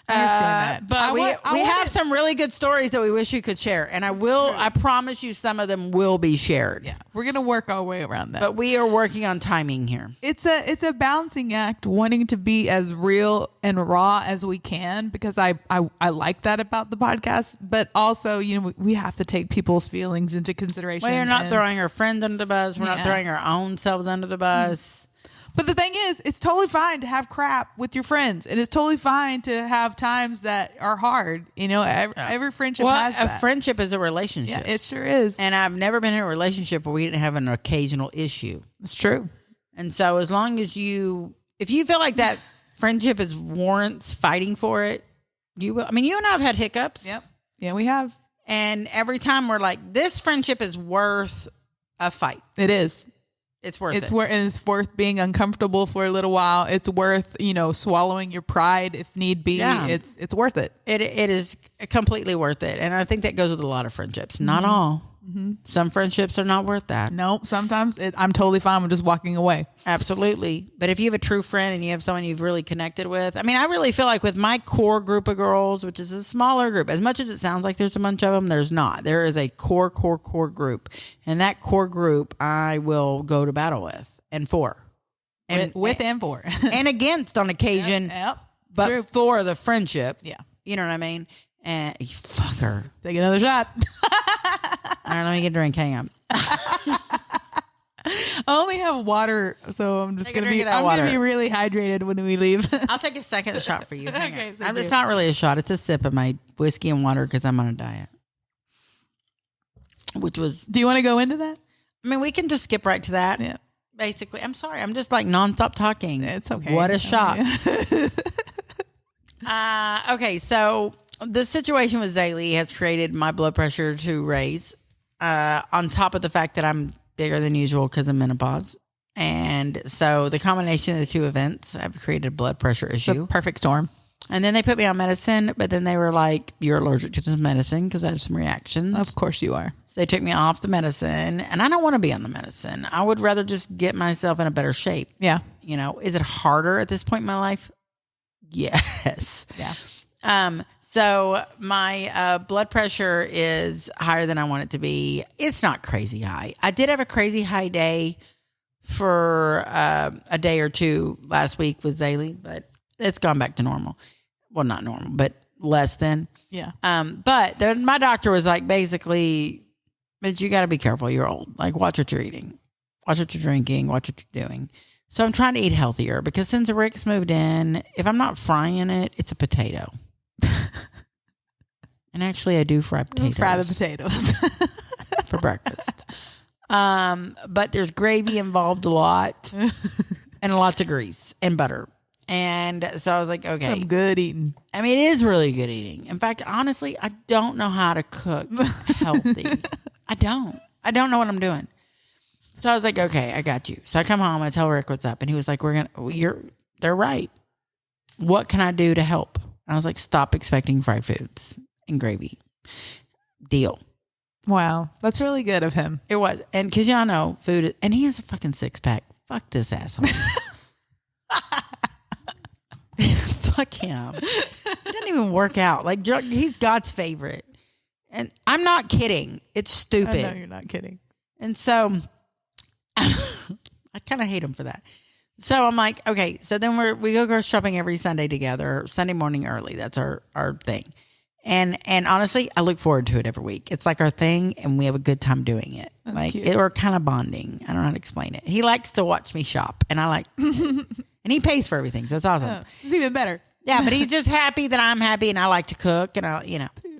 I understand that. But we have some really good stories that we wish you could share. And I promise you some of them will be shared. Yeah. We're going to work our way around that. But we are working on timing here. It's a balancing act, wanting to be as real and raw as we can, because I like that about the podcast. But also, we have to take people's feelings into consideration. We're not throwing our friends under the bus. We're not throwing our own selves under the bus. But the thing is, it's totally fine to have crap with your friends. And it's totally fine to have times that are hard. Every friendship has that. A friendship is a relationship. Yeah, it sure is. And I've never been in a relationship where we didn't have an occasional issue. It's true. And so as long as if you feel like that friendship warrants fighting for it, you will. I mean, you and I have had hiccups. Yep. Yeah, we have. And every time we're like, this friendship is worth a fight. It is. It's worth it. It's worth being uncomfortable for a little while. It's worth, swallowing your pride if need be. Yeah. It's worth it. It is completely worth it. And I think that goes with a lot of friendships. Not all. Mm-hmm. Some friendships are not worth that. No, sometimes I'm totally fine with just walking away. Absolutely. But if you have a true friend and you have someone you've really connected with, I mean, I really feel like with my core group of girls, which is a smaller group, as much as it sounds like there's a bunch of them, there's not. There is a core group. And that core group I will go to battle with and for. And for. And against on occasion. Yep. But True. for the friendship. Yeah. You know what I mean? And fucker. Take another shot. All right, let me get a drink. Hang on. I only have water, so I'm just gonna be really hydrated when we leave. I'll take a second shot for you. Okay, it's not really a shot; it's a sip of my whiskey and water because I'm on a diet. Do you want to go into that? I mean, we can just skip right to that. Yeah. Basically, I'm sorry. I'm just nonstop talking. It's okay. What a shock. Okay, so the situation with Zaylee has created my blood pressure to raise. On top of the fact that I'm bigger than usual because of menopause. And so the combination of the two events have created a blood pressure issue. The perfect storm. And then they put me on medicine, but then they were like, you're allergic to this medicine because I have some reactions. Of course you are. So they took me off the medicine, and I don't want to be on the medicine. I would rather just get myself in a better shape. Yeah. Is it harder at this point in my life? Yes. Yeah. So my blood pressure is higher than I want it to be. It's not crazy high. I did have a crazy high day for a day or two last week with Zaylee, but it's gone back to normal. Well, not normal, but less than. Yeah. But then my doctor was like, basically, but you got to be careful. You're old. Like, watch what you're eating, watch what you're drinking, watch what you're doing. So I'm trying to eat healthier because since Rick's moved in, if I'm not frying it, it's a potato. And actually, I do fry potatoes. Fry the potatoes for breakfast. But there's gravy involved a lot, and lots of grease and butter. And so I was like, okay. Some good eating. I mean, it is really good eating. In fact, honestly, I don't know how to cook healthy. I don't know what I'm doing. So I was like, okay, I got you. So I come home, I tell Rick what's up. And he was like, they're right. What can I do to help? And I was like, stop expecting fried foods and gravy. Deal. Wow. That's really good of him. It was. And because y'all know food, and he has a fucking 6-pack. Fuck this asshole. Fuck him. He doesn't even work out. Like, he's God's favorite. And I'm not kidding. It's stupid. I know you're not kidding. And so I kind of hate him for that. So I'm like, okay. So then we go grocery shopping every Sunday together, Sunday morning early. That's our thing. And honestly, I look forward to it every week. It's like our thing, and we have a good time doing it. That's like cute. we're kind of bonding. I don't know how to explain it. He likes to watch me shop, and I like, and he pays for everything, so it's awesome. Oh, it's even better. Yeah, but he's just happy that I'm happy, and I like to cook, and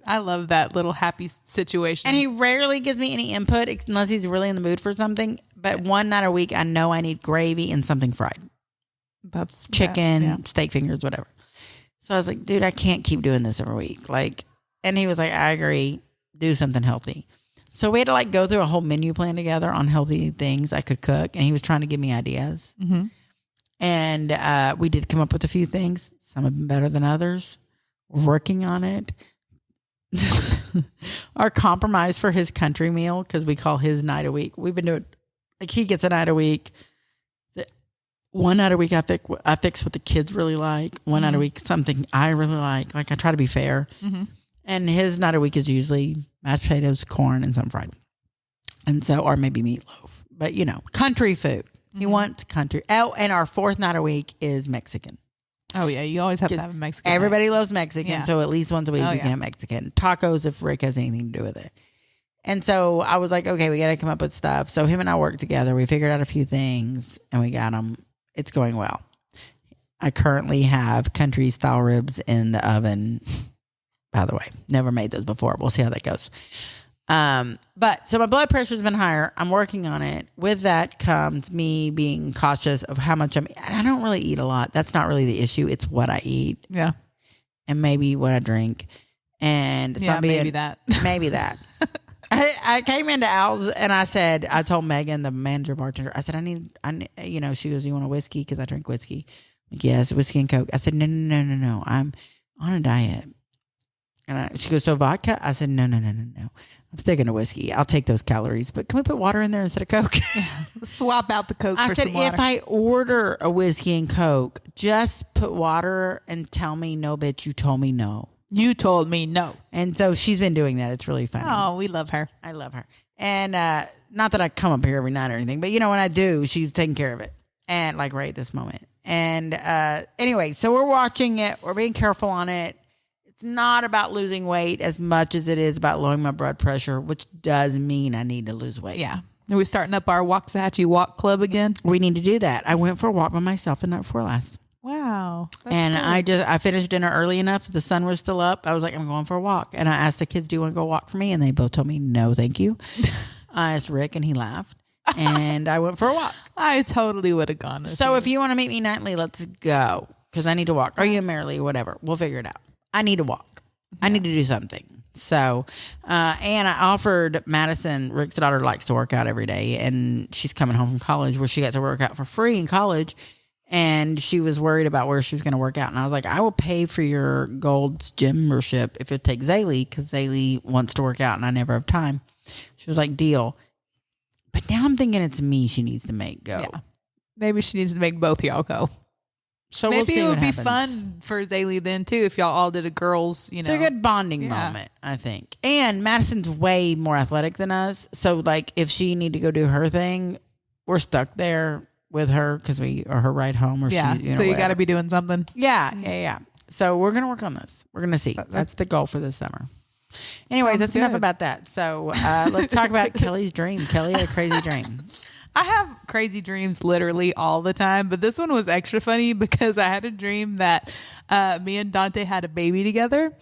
I love that little happy situation. And he rarely gives me any input unless he's really in the mood for something. But one night a week, I know I need gravy and something fried. That's Chicken, steak fingers, whatever. So I was like, dude, I can't keep doing this every week. Like, and he was like, I agree. Do something healthy. So we had to go through a whole menu plan together on healthy things I could cook. And he was trying to give me ideas. Mm-hmm. And we did come up with a few things. Some have been better than others. We're working on it. Our compromise for his country meal, because we call his night a week. We've been doing, he gets a night a week. One night a week, I fix what the kids really like. One night a week, something I really like. Like, I try to be fair. Mm-hmm. And his night a week is usually mashed potatoes, corn, and something fried. And so, or maybe meatloaf. But, country food. Mm-hmm. He wants country. Oh, and our fourth night a week is Mexican. Oh, yeah. You always have to have a Mexican. Everybody loves Mexican. Yeah. So at least once a week we can have Mexican. Tacos if Rick has anything to do with it. And so I was like, okay, we got to come up with stuff. So him and I worked together. We figured out a few things and we got them. It's going well. I currently have country style ribs in the oven. By the way, never made those before. We'll see how that goes. But so my blood pressure's been higher. I'm working on it. With that comes me being cautious of how much I don't really eat a lot. That's not really the issue. It's what I eat. Yeah. And maybe what I drink. And so maybe that. Maybe that. I came into Al's and I told Megan, the manager bartender, I said, I need, she goes, you want a whiskey? Because I drink whiskey. I'm like, yes, whiskey and Coke. I said, no. I'm on a diet. And she goes, so vodka? I said, no. I'm sticking to whiskey. I'll take those calories, but can we put water in there instead of Coke? Swap out the Coke I for said, some water. if I order a whiskey and Coke, just put water and tell me no, bitch, you told me no. You told me no. And so she's been doing that. It's really funny. Oh, we love her. I love her. And not that I come up here every night or anything, but when I do, she's taking care of it. And right at this moment. And anyway, so we're watching it. We're being careful on it. It's not about losing weight as much as it is about lowering my blood pressure, which does mean I need to lose weight. Yeah. Are we starting up our Waxahachie Walk Club again? We need to do that. I went for a walk by myself the night before last. Wow. That's and cool. I finished dinner early enough so the sun was still up. I was like, I'm going for a walk. And I asked the kids, do you want to go walk for me? And they both told me, no, thank you. I asked Rick and he laughed. And I went for a walk. I totally would have gone. So if you want to meet me nightly, let's go. Because I need to walk. Or you and Marilee, whatever. We'll figure it out. I need to walk. I need to do something. So, and I offered Madison, Rick's daughter likes to work out every day. And she's coming home from college where she got to work out for free in college. And she was worried about where she was going to work out. And I was like, I will pay for your Gold's gym membership if it takes Zaylee, because Zaylee wants to work out and I never have time. She was like, deal. But now I'm thinking it's me she needs to make go. Yeah. Maybe she needs to make both y'all go. So maybe we'll see it would what be happens. fun for Zaylee then too if y'all all did a girls, It's a good bonding moment, I think. And Madison's way more athletic than us. So if she need to go do her thing, we're stuck there with her because we are her ride home. Or yeah. she, So you got to be doing something. Yeah. So we're going to work on this. We're going to see. That's the goal for this summer. Anyways, that's enough about that. So let's talk about Kelly's dream. Kelly had a crazy dream. I have crazy dreams literally all the time, but this one was extra funny because I had a dream that me and Dante had a baby together.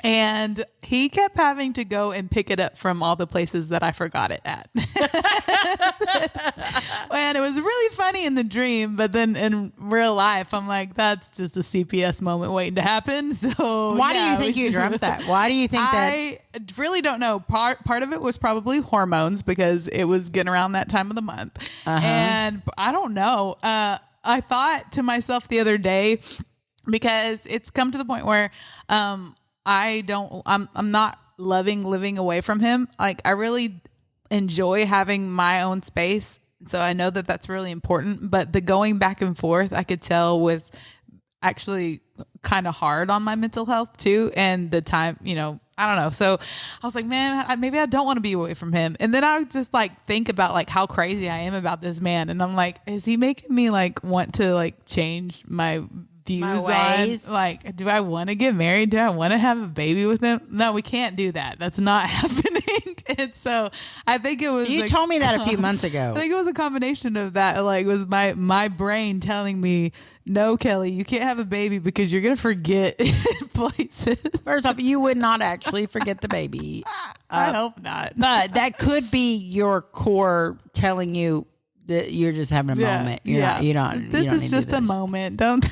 And he kept having to go and pick it up from all the places that I forgot it at. And it was really funny in the dream, but then in real life, I'm like, that's just a CPS moment waiting to happen. So Why do you think you dreamt that? Why do you think that? I really don't know. Part of it was probably hormones because it was getting around that time of the month. And I don't know. I thought to myself the other day, because it's come to the point where I'm not loving living away from him. Like, I really enjoy having my own space. So I know that that's really important, but the going back and forth, I could tell, was actually kind of hard on my mental health too. And the time, I don't know. So I was like, man, maybe I don't want to be away from him. And then I would just like think about like how crazy I am about this man. And I'm like, is he making me like want to like change my views on, like, do I want to get married? Do I want to have a baby with him? No, we can't do that. That's not happening. And so I think it was, you told me that a few months ago. I think it was a combination of that. Like, it was my brain telling me, no, Kelly, you can't have a baby because you're going to forget places. First off, you would not actually forget the baby. I hope not. But that could be your core telling you that you're just having a moment. This is just a moment. Don't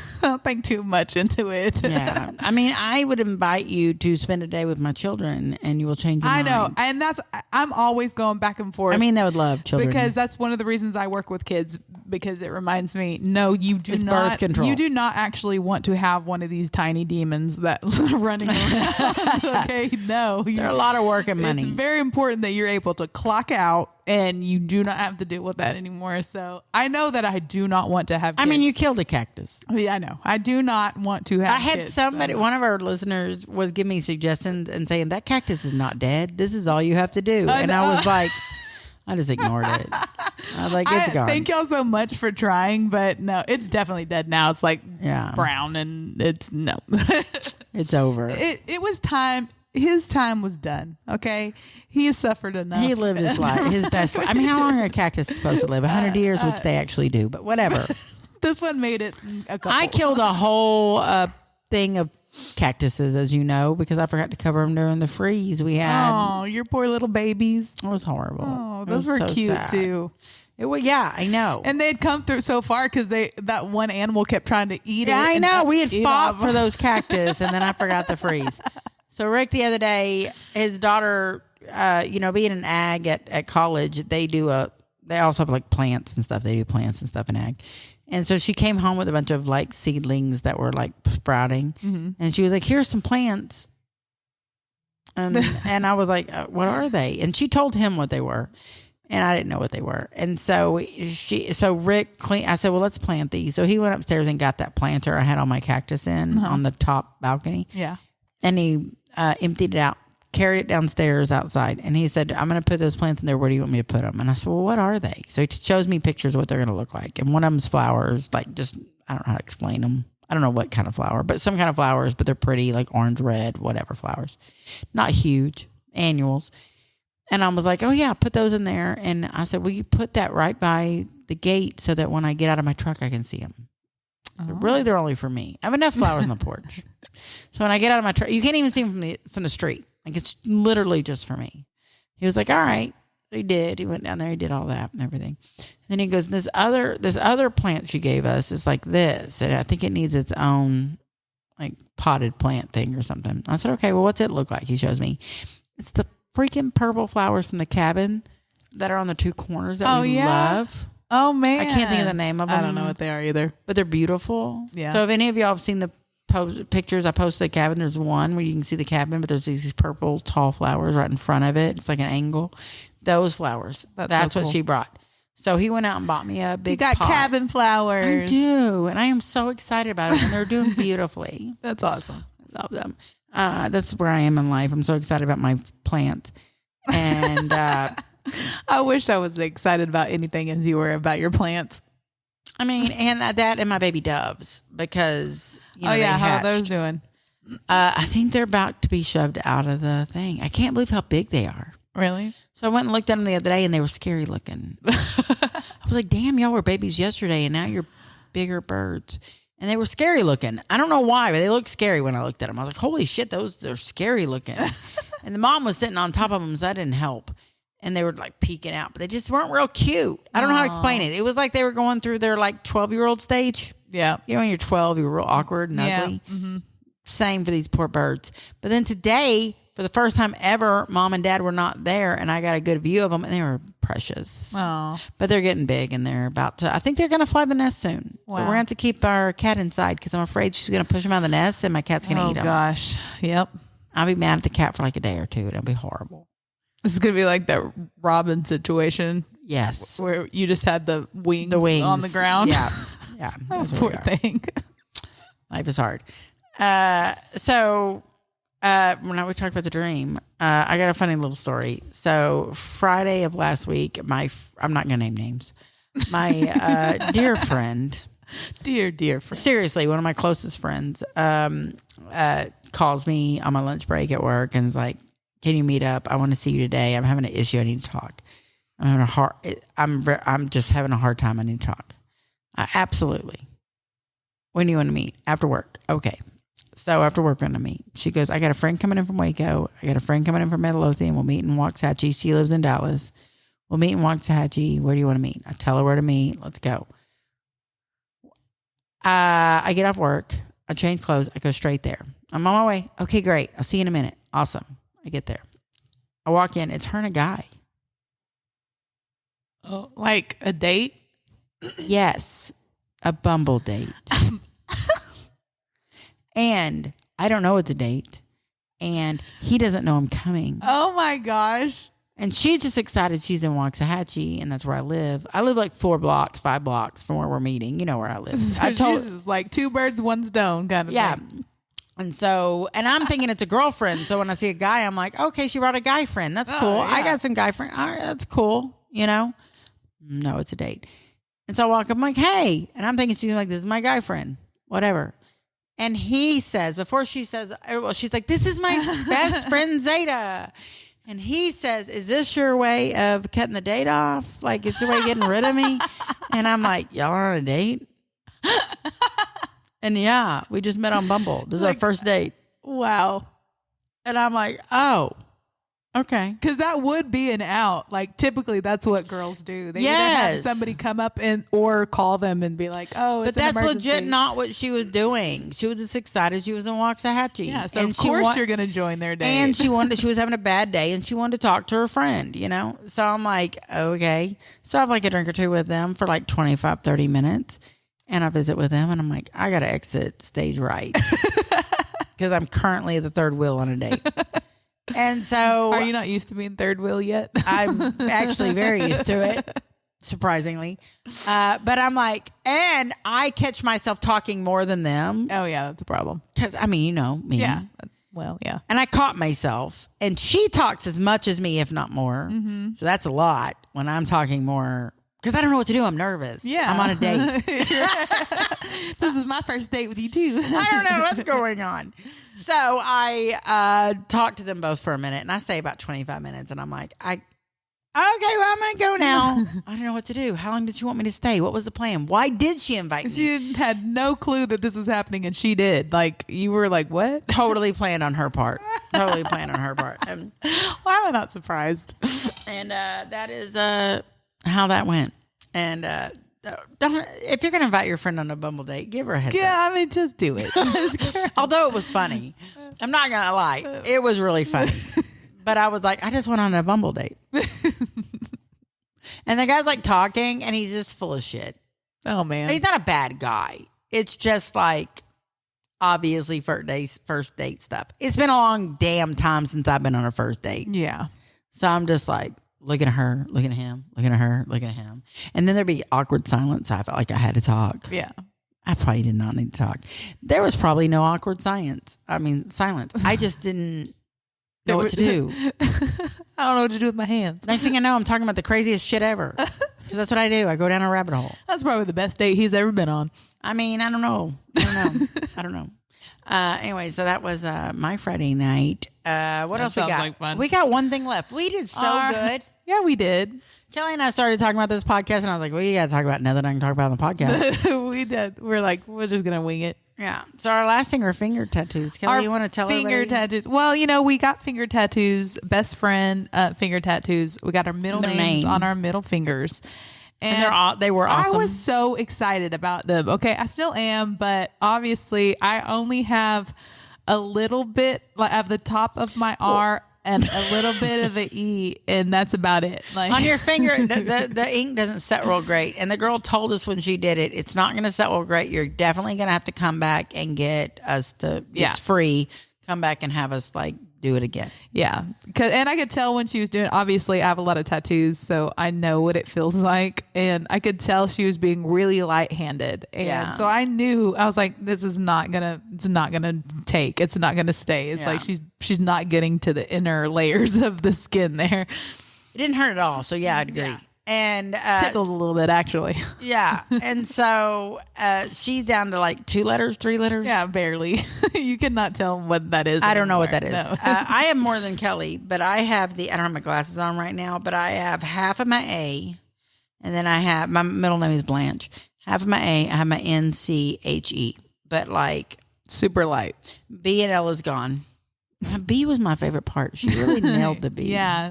think too much into it. Yeah. I mean, I would invite you to spend a day with my children and you will change your mind. I know. And I'm always going back and forth. I mean, they would love children. Because that's one of the reasons I work with kids, because it reminds me, no, you do it's not. Birth control. You do not actually want to have one of these tiny demons that are running around. Okay, no. They're a lot of work and money. It's very important that you're able to clock out and you do not have to deal with that anymore. So I know that I do not want to have kids. I mean, you killed a cactus. Yeah, I know. I do not want to have I had kids, somebody, one of our listeners was giving me suggestions and saying, that cactus is not dead. This is all you have to do. And I was like, I just ignored it. I was like, it's gone. Thank y'all so much for trying, but no, it's definitely dead now. It's like brown and it's no. It's over. It was time. His time was done. Okay. He has suffered enough. He lived his life, his best life. I mean, how long are a cactus supposed to live? 100 years, which they actually do, but whatever. This one made it a couple. I killed a whole thing of cactuses, as you know, because I forgot to cover them during the freeze we had. Oh, your poor little babies. It was horrible. Oh, those were so cute sad. Too. Yeah, I know. And they'd come through so far because that one animal kept trying to eat it. Yeah, I know. We had fought for those cactus, and then I forgot to freeze. So Rick, the other day, his daughter, being an ag at college, they also have like plants and stuff. They do plants and stuff in ag. And so she came home with a bunch of like seedlings that were like sprouting. Mm-hmm. And she was like, here's some plants. And I was like, what are they? And she told him what they were. And I didn't know what they were. And so Rick I said, well, let's plant these. So he went upstairs and got that planter I had all my cactus in on the top balcony. Yeah. And he emptied it out, carried it downstairs outside. And he said, I'm going to put those plants in there. Where do you want me to put them? And I said, well, what are they? So he shows me pictures of what they're going to look like. And one of them's flowers, like just, I don't know how to explain them. I don't know what kind of flower, but some kind of flowers, but they're pretty, like orange, red, whatever flowers. Not huge, annuals. And I was like, oh yeah, put those in there. And I said, will you put that right by the gate so that when I get out of my truck, I can see them? So really, they're only for me. I have enough flowers on the porch. So when I get out of my truck, you can't even see them from the street. Like, it's literally just for me. He was like, all right. He did. He went down there. He did all that and everything. And then he goes, this other plant she gave us is like this. And I think it needs its own like potted plant thing or something. I said, okay, well, what's it look like? He shows me. It's the freaking purple flowers from the cabin that are on the two corners that we love. Oh, man. I can't think of the name of them. I don't know what they are either. But they're beautiful. Yeah. So if any of y'all have seen the pictures I posted the cabin, there's one where you can see the cabin, but there's these purple tall flowers right in front of it. It's like an angle. Those flowers. That's so cool. What she brought. So he went out and bought me a big pot. You got cabin flowers. I do. And I am so excited about it. And they're doing beautifully. That's awesome. I love them. That's where I am in life. I'm so excited about my plants. And I wish I was excited about anything as you were about your plants. I mean, and that and my baby doves, because how are those doing? I think they're about to be shoved out of the thing. I can't believe how big they are. Really? So I went and looked at them the other day, and they were scary looking. I was like, damn, y'all were babies yesterday, and now you're bigger birds. and they were scary looking. I don't know why, but they looked scary when I looked at them. I was like, holy shit, they're scary looking. And the mom was sitting on top of them, so that didn't help. And they were like peeking out, but they just weren't real cute. I don't know how to explain it. It was like they were going through their like 12-year-old stage. Yeah. You know, when you're 12, you're real awkward and ugly. Mm-hmm. Same for these poor birds. But then today, for the first time ever, mom and dad were not there, and I got a good view of them, and they were precious. Oh. But they're getting big, and they're about to, I think they're going to fly the nest soon. Wow. So we're going to have to keep our cat inside because I'm afraid she's going to push him out of the nest, and my cat's going to eat him. Oh, gosh. Yep. I'll be mad at the cat for like a day or two. It'll be horrible. This is going to be like that Robin situation. Yes. Where you just had the wings on the ground. Yeah. Yeah. Oh, poor thing. Life is hard. When we talked about the dream, I got a funny little story. So Friday of last week, I'm not going to name names. My dear friend, Dear friend. seriously, one of my closest friends, calls me on my lunch break at work and is like, "Can you meet up? I want to see you today. I'm having an issue. I need to talk. I'm just having a hard time. I need to talk." Absolutely. When do you want to meet? After work. Okay. So after work, we're going to meet. She goes, "I got a friend coming in from Waco. I got a friend coming in from Midlothian. We'll meet in Waxahachie. She lives in Dallas. We'll meet in Waxahachie. Where do you want to meet?" I tell her where to meet. Let's go. I get off work. I change clothes. I go straight there. I'm on my way. Okay, great. I'll see you in a minute. Awesome. I get there. I walk in. It's her and a guy. Oh, like a date? Yes. A Bumble date. And I don't know it's a date. And he doesn't know I'm coming. Oh my gosh. And she's just excited she's in Waxahachie, and that's where I live. I live like 5 blocks from where we're meeting. You know where I live. So I told Jesus, like 2 birds, 1 stone kind of thing. And so, and I'm thinking it's a girlfriend. So when I see a guy, I'm like, okay, she brought a guy friend. That's cool. Yeah. I got some guy friend. All right, that's cool. You know? No, it's a date. And so I walk up, I'm like, hey. And I'm thinking she's like, this is my guy friend. Whatever. And he says, before she says, well, she's like, this is my best friend, Zada. And he says, is this your way of cutting the date off? Like, it's your way of getting rid of me? And I'm like, y'all are on a date? And yeah, we just met on Bumble. This is our first date. Wow. And I'm like, oh, okay. Because that would be an out. Like, typically, that's what girls do. They either have somebody come up or call them and be like, oh, but that's legit not what she was doing. She was just excited she was in Waxahachie. Yeah, so of course you're going to join their date. And she was having a bad day, and she wanted to talk to her friend, you know? So I'm like, okay. So I have like a drink or two with them for like 25, 30 minutes. And I visit with them, and I'm like, I got to exit stage right. Because I'm currently the third wheel on a date. And so... Are you not used to being third wheel yet? I'm actually very used to it, surprisingly. But I'm like, and I catch myself talking more than them. Oh, yeah, that's a problem. Because, I mean, you know me. Yeah. Well, yeah. And I caught myself. And she talks as much as me, if not more. Mm-hmm. So that's a lot when I'm talking more. Because I don't know what to do. I'm nervous. Yeah. I'm on a date. This is my first date with you, too. I don't know what's going on. So I talked to them both for a minute, and I stay about 25 minutes, and I'm like, okay, well, I'm going to go now. I don't know what to do. How long did you want me to stay? What was the plan? Why did she invite me? She had no clue that this was happening, and she did. Like, you were like, what? Totally planned on her part. Why am I not surprised? And that is how that went. And if you're going to invite your friend on a Bumble date, give her a heads up. Yeah, I mean, just do it. Although it was funny. I'm not going to lie. It was really funny. But I was like, I just went on a Bumble date. And the guy's like talking, and he's just full of shit. Oh, man. He's not a bad guy. It's just like, obviously, first date stuff. It's been a long damn time since I've been on a first date. Yeah. So I'm just like, looking at her, looking at him, looking at her, looking at him. And then there'd be awkward silence. So I felt like I had to talk. Yeah. I probably did not need to talk. There was probably no awkward silence. I just didn't know what to do. I don't know what to do with my hands. Next thing I know, I'm talking about the craziest shit ever. Because that's what I do. I go down a rabbit hole. That's probably the best date he's ever been on. I mean, I don't know. I don't know. Anyway, so that was my Friday night. What else we got? Like fun. We got one thing left. We did so good. Yeah, we did. Kelly and I started talking about this podcast, and I was like, "What do you got to talk about now that I can talk about on the podcast?" We did. We're like, we're just gonna wing it. Yeah. So our last thing are finger tattoos. Kelly, you want to tell finger everybody? tattoos? Well, we got finger tattoos. Best friend finger tattoos. We got our middle Their names name. on our middle fingers, And they were awesome. I was so excited about them. Okay, I still am, but obviously, I only have a little bit of the top of my R and a little bit of an E, and that's about it. Like on your finger, the ink doesn't set real great. And the girl told us when she did it, it's not going to set real great. You're definitely going to have to come back and get us to. Yeah. It's free. Come back and have us do it again. Yeah. And I could tell when she was doing it. Obviously, I have a lot of tattoos, so I know what it feels like. And I could tell she was being really light-handed. And so I knew, I was like, it's not gonna take. It's not gonna stay. It's like she's not getting to the inner layers of the skin there. It didn't hurt at all. So yeah, I'd agree. Yeah. And Tickled a little bit, actually. yeah. And so she's down to 2 letters, 3 letters. Yeah, barely. You cannot tell what that is. I don't know what that anymore. is. No. I have more than Kelly, but I have I don't have my glasses on right now, but I have half of my A, and then I have, my middle name is Blanche. Half of my A, I have my NCHE, but Super light. B and L is gone. B was my favorite part. She really nailed the B. Yeah.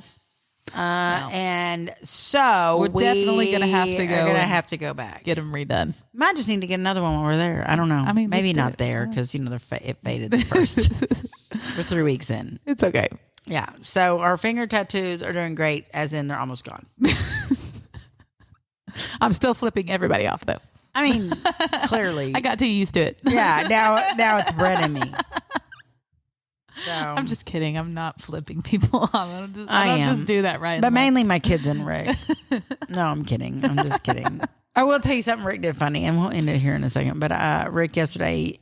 And so We're definitely gonna have to go Gonna and have to go back. Get them redone. Might just need to get another one while we're there. I don't know. I mean, maybe let's do not it. there because it faded the first. We're 3 weeks in. It's okay. Yeah. So our finger tattoos are doing great, as in they're almost gone. I'm still flipping everybody off, though. I mean, clearly. I got too used to it. Yeah. Now it's bred in me. So I'm just kidding. I'm not flipping people off. I don't am. just do that right. But mainly my kids and Rick. No, I'm kidding. I'm just kidding. I will tell you something Rick did funny, and we'll end it here in a second. But Rick yesterday,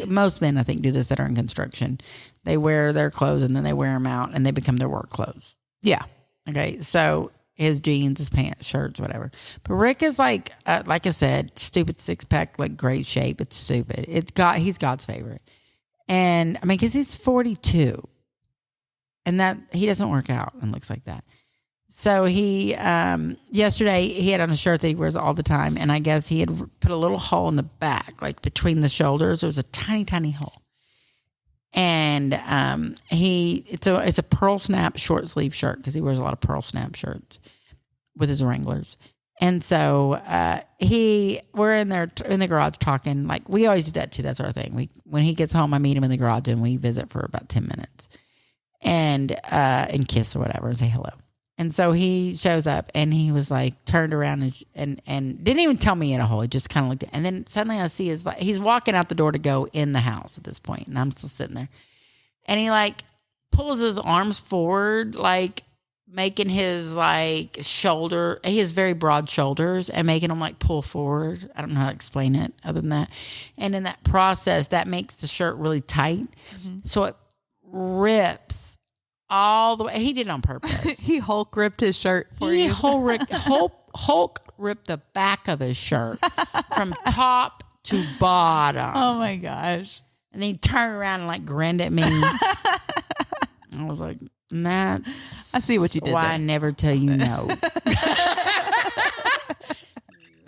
most men I think do this that are in construction. They wear their clothes and then they wear them out and they become their work clothes. Yeah. Okay, so his jeans, his pants, shirts, whatever. But Rick is like I said, stupid 6-pack, great shape. It's stupid. He's God's favorite. And I mean, because he's 42, and that he doesn't work out and looks like that. So he yesterday he had on a shirt that he wears all the time, and I guess he had put a little hole in the back, between the shoulders. There was a tiny, tiny hole, and it's a pearl snap short sleeve shirt because he wears a lot of pearl snap shirts with his Wranglers. And so we're in there in the garage talking. We always do that too. That's our thing. When he gets home, I meet him in the garage and we visit for about 10 minutes and kiss or whatever and say hello. And so he shows up and he was turned around and didn't even tell me he had a hole. He just kind of looked at, and then suddenly I see he's walking out the door to go in the house at this point, and I'm still sitting there, and he pulls his arms forward, making his shoulder, he has very broad shoulders, and making them pull forward. I don't know how to explain it other than that. And in that process, that makes the shirt really tight. Mm-hmm. So it rips all the way. He did it on purpose. He Hulk ripped his shirt for you. Hulk ripped the back of his shirt from top to bottom. Oh my gosh. And then he turned around and grinned at me. I was like, that's I see what you did why there. I never tell you no.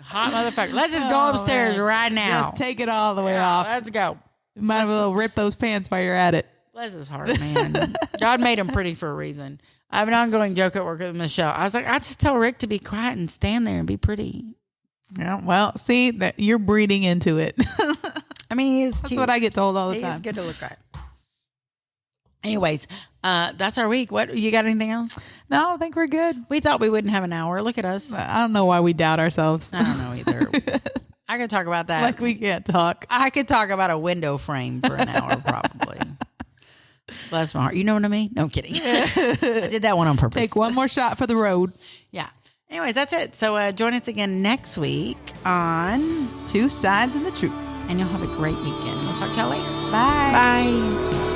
Hot motherfucker. Let's just go upstairs right now. Just take it all the way off. Let's go. You might as well rip those pants while you're at it. Bless his heart, man. God made him pretty for a reason. I have an ongoing joke at work with Michelle. I was like, I just tell Rick to be quiet and stand there and be pretty. Yeah, well, see, that you're breeding into it. I mean, he is That's cute. what I get told all the He time. is good to look at. Anyways, that's our week. What, you got anything else? No, I think we're good. We thought we wouldn't have an hour. Look at us. I don't know why we doubt ourselves. I don't know either. I could talk about that. We can't talk. I could talk about a window frame for an hour probably. Bless my heart. You know what I mean? No, I'm kidding. I did that one on purpose. Take one more shot for the road. Yeah. Anyways, that's it. So join us again next week on Two Sides and the Truth. and you'll have a great weekend. We'll talk to y'all later. Bye. Bye.